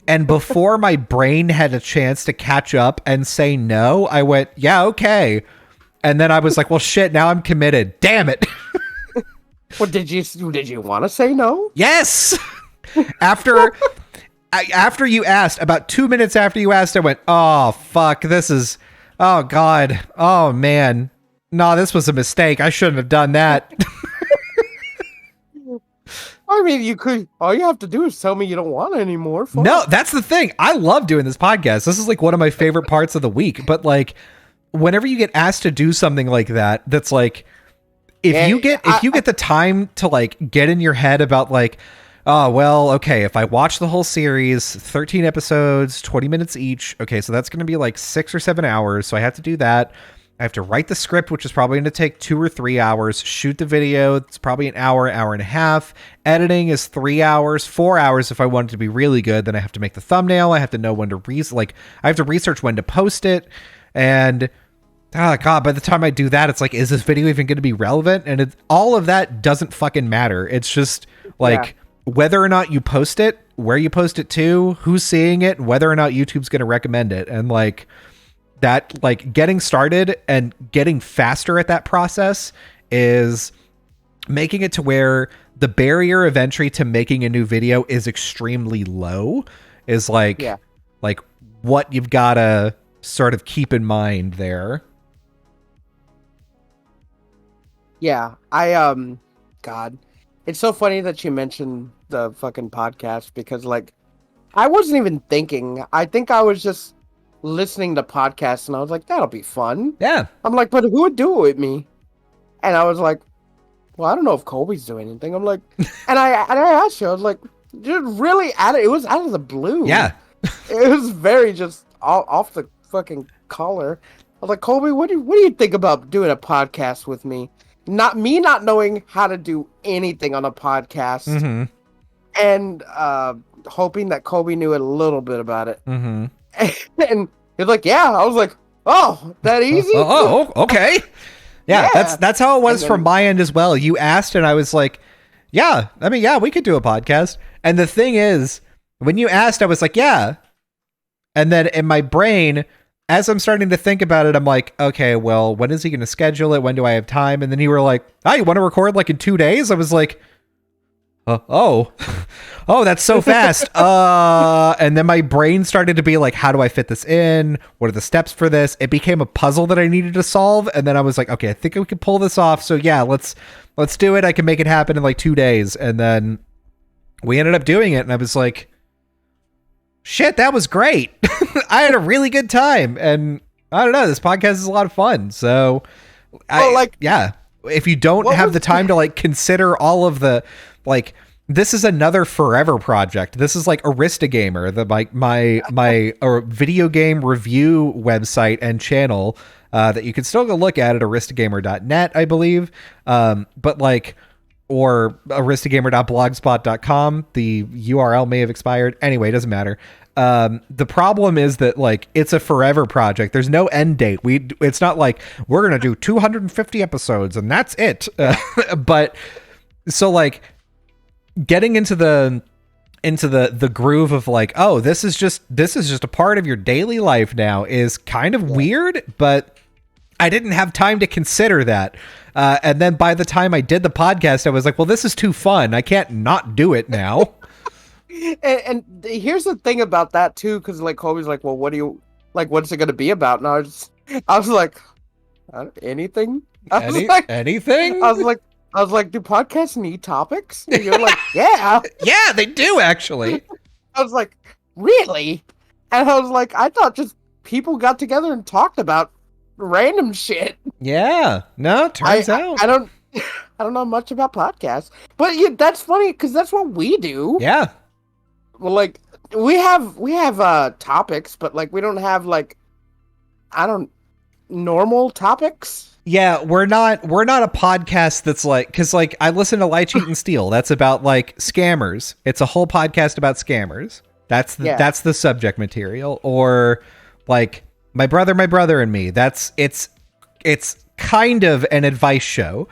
And before my brain had a chance to catch up and say no, I went, yeah, okay. And then I was like, well, shit, now I'm committed. Damn it. Well, did you want to say no? Yes. After you asked, about 2 minutes after you asked, I went, oh, fuck, oh, God. Oh, man. No, this was a mistake. I shouldn't have done that. I mean, you could. All you have to do is tell me you don't want it anymore. Fuck. No, that's the thing. I love doing this podcast. This is like one of my favorite parts of the week. But like, whenever you get asked to do something like that, that's like, if you get the time to like get in your head about like, oh, well, okay, if I watch the whole series, 13 episodes, 20 minutes each. Okay, so that's going to be like 6 or 7 hours. So I have to do that. I have to write the script, which is probably going to take 2 or 3 hours. Shoot the video. It's probably an hour and a half. Editing is 3 hours, 4 hours if I want it to be really good. Then I have to make the thumbnail. I have to know when to I have to research when to post it. And oh god, by the time I do that, it's like, is this video even going to be relevant? And all of that doesn't fucking matter. It's just like whether or not you post it, where you post it to, who's seeing it, whether or not YouTube's going to recommend it. And like that, like getting started and getting faster at that process is making it to where the barrier of entry to making a new video is extremely low, is like what you've got to sort of keep in mind there. Yeah, God, it's so funny that you mentioned the fucking podcast because, like, I wasn't even thinking. I think I was just listening to podcasts and I was like, that'll be fun. Yeah. I'm like, but who would do it with me? And I was like, well, I don't know if Colby's doing anything. I'm like, and I asked you, I was like, dude, really? It was out of the blue. Yeah. It was very just off the fucking collar. I was like, Colby, what do you think about doing a podcast with me? Not knowing how to do anything on a podcast, and hoping that Colby knew a little bit about it. And he's like, "Yeah." I was like, "Oh, that easy?" Okay. Yeah, that's how it was from my end as well. You asked, and I was like, "Yeah, I mean, yeah, we could do a podcast." And the thing is, when you asked, I was like, "Yeah," and then in my brain, as I'm starting to think about it, I'm like, okay, well, when is he going to schedule it? When do I have time? And then you were like, oh, you want to record like in 2 days? I was like, oh, that's so fast. And then my brain started to be like, how do I fit this in? What are the steps for this? It became a puzzle that I needed to solve. And then I was like, okay, I think we can pull this off. So yeah, let's do it. I can make it happen in like 2 days. And then we ended up doing it. And I was like, shit, that was great. I had a really good time. And I don't know, this podcast is a lot of fun. So if you don't have the time to like consider all of the, like, this is another forever project. This is like Aristogamer, my video game review website and channel that you can still go look at aristogamer.net, I believe. But like, or aristogamer.blogspot.com. The URL may have expired. Anyway, it doesn't matter. The problem is that like it's a forever project. There's no end date. It's not like we're gonna do 250 episodes and that's it. But so like getting into the groove of like, oh, this is just a part of your daily life now is kind of weird, but I didn't have time to consider that. And then by the time I did the podcast, I was like, well, this is too fun. I can't not do it now. and here's the thing about that too, because like Colby's like, well, what's it going to be about? And I was like, anything? Anything? I was like, do podcasts need topics? And you're like, yeah. Yeah, they do actually. I was like, really? And I was like, I thought just people got together and talked about random shit. Yeah. No, turns out. I don't know much about podcasts. But yeah, that's funny because that's what we do. Yeah. Well, like we have topics, but like we don't have like normal topics. Yeah, we're not a podcast that's like, because like I listen to Lie, Cheat, and Steal. That's about like scammers. It's a whole podcast about scammers. That's the subject material. Or like My Brother and Me. It's kind of an advice show.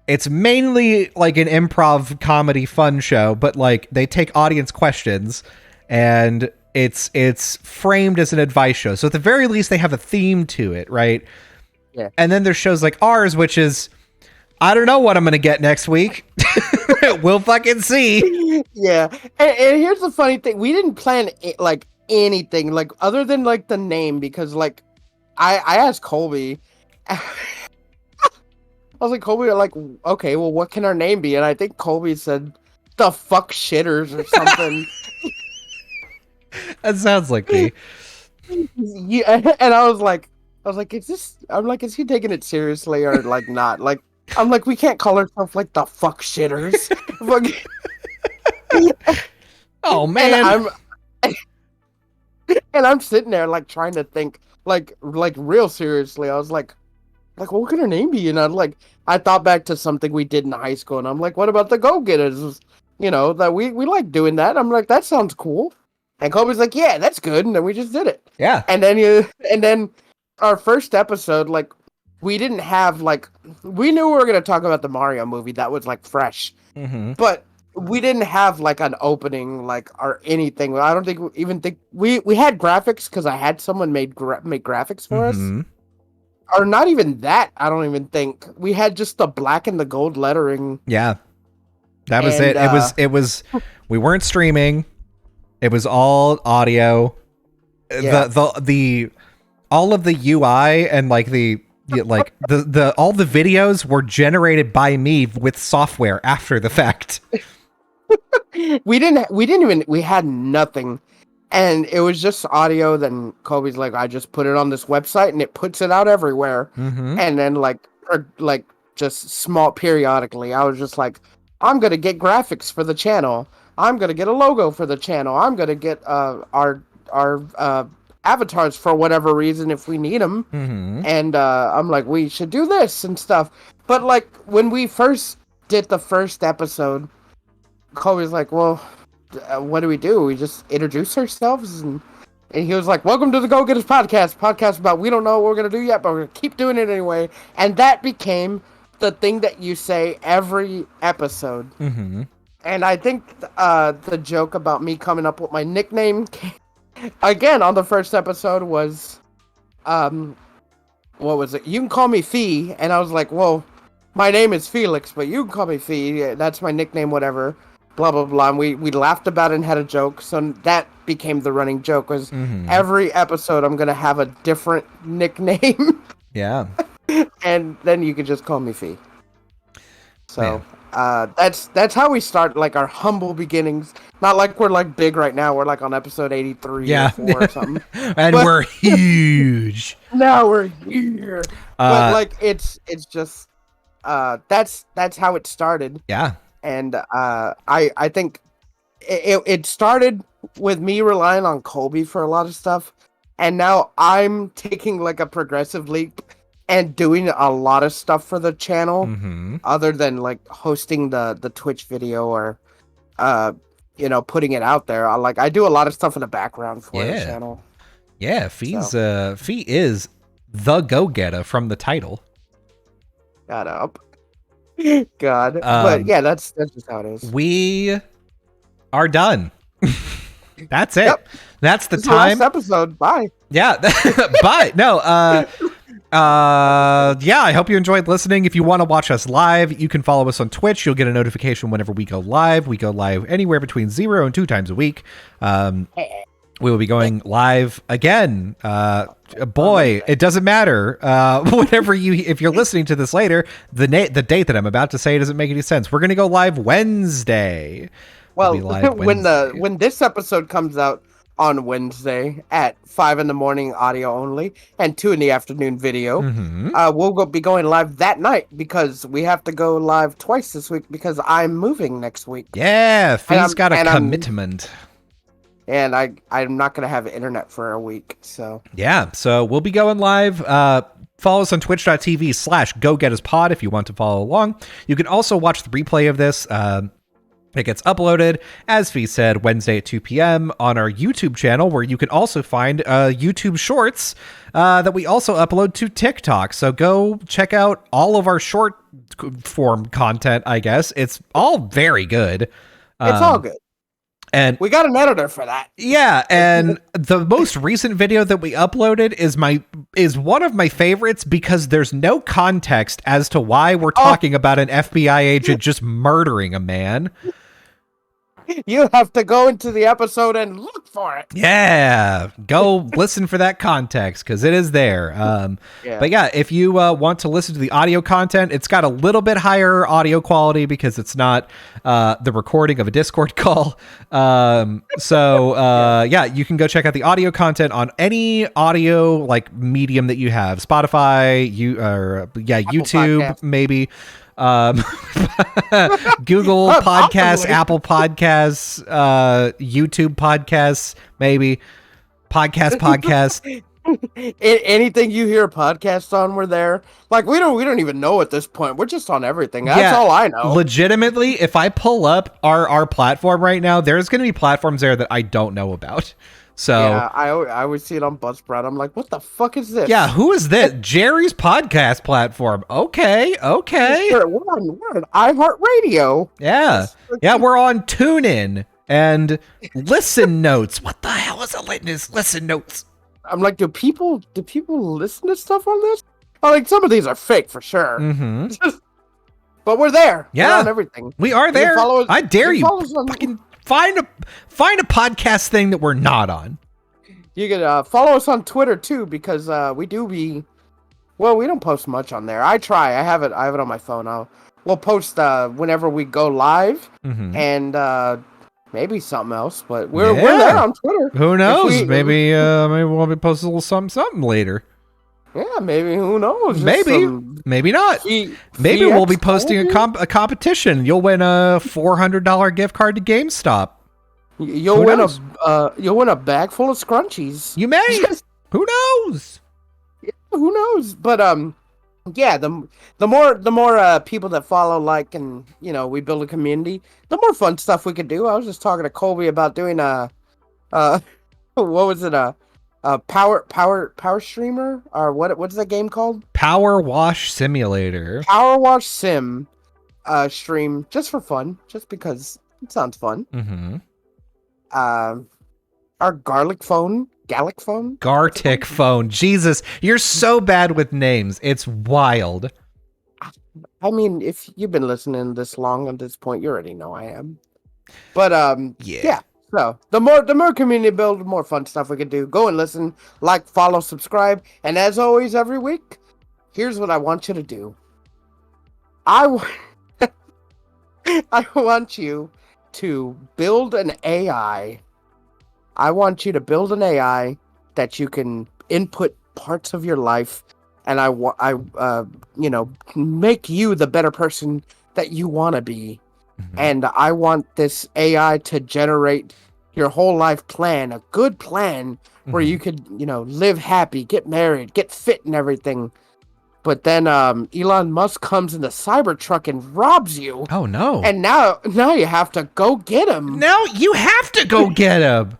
It's mainly like an improv comedy fun show, but like they take audience questions and it's framed as an advice show. So at the very least they have a theme to it, right? Yeah. And then there's shows like ours, which is, I don't know what I'm going to get next week. We'll fucking see. Yeah. And here's the funny thing. We didn't plan like anything like other than like the name, because like I asked Colby. I was like, Colby, like, okay, well, what can our name be? And I think Colby said the fuck shitters or something. That sounds like me. Yeah, and I was like, is he taking it seriously or like not? Like, I'm like, we can't call ourselves like the fuck shitters. Oh man. And I'm sitting there like trying to think like real seriously. I was like, what can our name be? And I thought back to something we did in high school, and I'm like, what about the Go-Getters? You know, that we like doing that. I'm like, that sounds cool. And Kobe's like, yeah, that's good. And then we just did it. Yeah. And then our first episode, like we didn't have like we knew we were gonna talk about the Mario movie that was like fresh, but we didn't have like an opening like or anything. I don't think we had graphics because I had someone make graphics for us, or not even that. I don't even think we had just the black and the gold lettering. Yeah, that was it. It was. We weren't streaming. It was all audio. Yeah. The all of the UI and like the all the videos were generated by me with software after the fact. We had nothing, and it was just audio. Then Kobe's like, I just put it on this website and it puts it out everywhere. And then like just small periodically, I was just like, I'm gonna get graphics for the channel. I'm gonna get a logo for the channel. I'm gonna get our avatars for whatever reason if we need them. And I'm like, we should do this and stuff. But like when we first did the first episode, Kobe's like, well, what do? We just introduce ourselves? And he was like, welcome to the Go Getters podcast about we don't know what we're going to do yet, but we're going to keep doing it anyway. And that became the thing that you say every episode. And I think the joke about me coming up with my nickname, again, on the first episode was, what was it? You can call me Fee. And I was like, well, my name is Felix, but you can call me Fee. That's my nickname, whatever. Blah, blah, blah. And we laughed about it and had a joke. So that became the running joke was every episode I'm going to have a different nickname. Yeah. And then you could just call me Fee. So that's how we start like our humble beginnings. Not like we're like big right now. We're like on episode 83 or 4 or something. And we're huge. Now we're here. But like it's just that's how it started. Yeah. And I think it started with me relying on Colby for a lot of stuff, and now I'm taking like a progressive leap and doing a lot of stuff for the channel, other than like hosting the Twitch video or putting it out there. I do a lot of stuff in the background for the channel. Yeah, Fee is the go-getter from the title. Shut up. God. But yeah, that's just how it is. We are done. That's it. Yep. That's the this time. Last episode. Bye. Yeah. Bye. No. Yeah, I hope you enjoyed listening. If you want to watch us live, you can follow us on Twitch. You'll get a notification whenever we go live. We go live anywhere between 0 and 2 times a week. We will be going live again. Boy, it doesn't matter. If you're listening to this later, the date that I'm about to say doesn't make any sense. We're going to go live Wednesday. Well, when this episode comes out on Wednesday at 5 a.m. audio only and 2 p.m. video, we'll be going live that night because we have to go live twice this week because I'm moving next week. Yeah, Fee's got a commitment. And I'm not going to have internet for a week, so... Yeah, so we'll be going live. Follow us on twitch.tv/GoGetUsPod if you want to follow along. You can also watch the replay of this. It gets uploaded, as Fee said, Wednesday at 2 p.m. on our YouTube channel, where you can also find YouTube Shorts that we also upload to TikTok. So go check out all of our short form content, I guess. It's all very good. It's all good. And we got an editor for that. Yeah, and the most recent video that we uploaded is one of my favorites because there's no context as to why we're talking about an FBI agent just murdering a man. You have to go into the episode and look for it. Yeah, go listen for that context because it is there. But yeah, if you want to listen to the audio content, it's got a little bit higher audio quality because it's not the recording of a Discord call. Yeah, you can go check out the audio content on any audio like medium that you have. Spotify, YouTube, podcast. Maybe. Google Podcasts, Apple Podcasts, YouTube Podcasts, maybe podcast. Anything you hear podcasts on, we're there. Like we don't even know at this point. We're just on everything. That's all I know. Legitimately, if I pull up our platform right now, there's going to be platforms there that I don't know about. So Yeah, I always see it on Buzzsprout. I'm like, what the fuck is this? yeah, who is this? Jerry's podcast platform. Okay. We're on iHeartRadio. Yeah. Yeah, we're on TuneIn and Listen Notes. What the hell is a Listen Notes? I'm like, do people listen to stuff on this? Oh, like some of these are fake for sure. Mm-hmm. But we're there. Yeah. We're on everything. We are there. Follow us, I dare you. On, fucking find a podcast thing that we're not on. You can follow us on Twitter too, because we don't post much on there. I try. I have it on my phone. We'll post whenever we go live, and maybe something else. But we're there on Twitter. Who knows? Maybe we'll be posting a little something later. Yeah, maybe. Who knows? Maybe not. Maybe we'll be posting a competition. You'll win a $400 gift card to GameStop. You'll win a bag full of scrunchies. You may. Who knows? Yeah, who knows? But yeah, the more people that follow, like, and we build a community, the more fun stuff we could do. I was just talking to Colby about doing what was it, power streamer, or what's that game called? Power Wash Simulator. Power Wash Sim stream, just for fun, just because it sounds fun. Mm-hmm. Our Gallic phone. Gartic phone. Jesus, you're so bad with names. It's wild. I mean, if you've been listening this long at this point, you already know I am. But yeah. So the more community build, the more fun stuff we can do. Go and listen, like, follow, subscribe, and as always, every week, here's what I want you to do. I want you to build an AI. I want you to build an AI that you can input parts of your life, and I make you the better person that you want to be. And I want this AI to generate your whole life plan, a good plan where you could, live happy, get married, get fit and everything. But then Elon Musk comes in the Cybertruck and robs you. Oh, no. And now you have to go get him. Now you have to go get him.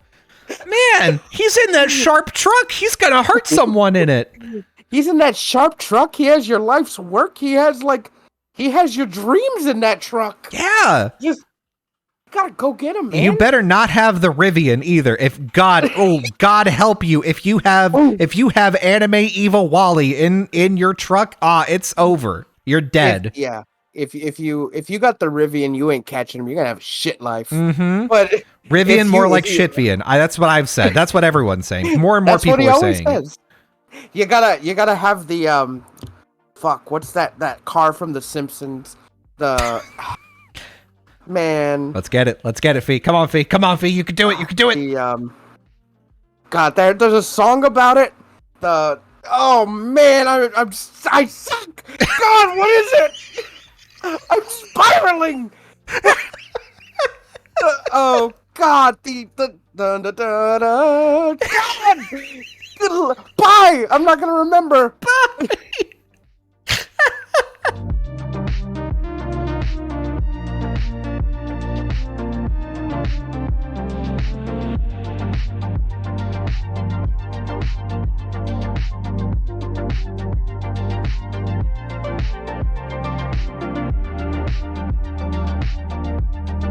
Man, he's in that sharp truck. He's going to hurt someone in it. He's in that sharp truck. He has your life's work. He has your dreams in that truck. Yeah. You gotta go get him, man. You better not have the Rivian either. If God help you, if you have anime evil Wally in your truck, it's over. You're dead. If you got the Rivian, you ain't catching him. You're gonna have a shit life. Mm-hmm. But Rivian more like Shitvian. That's what I've said. That's what everyone's saying. More and more people are saying. Says. You gotta have the what's that car from The Simpsons? The man. Let's get it, Fee. Come on, Fee. You can do it. The God, there's a song about it. Oh man, I suck. God, what is it? I'm spiraling. Oh God, God. Bye. I'm not gonna remember.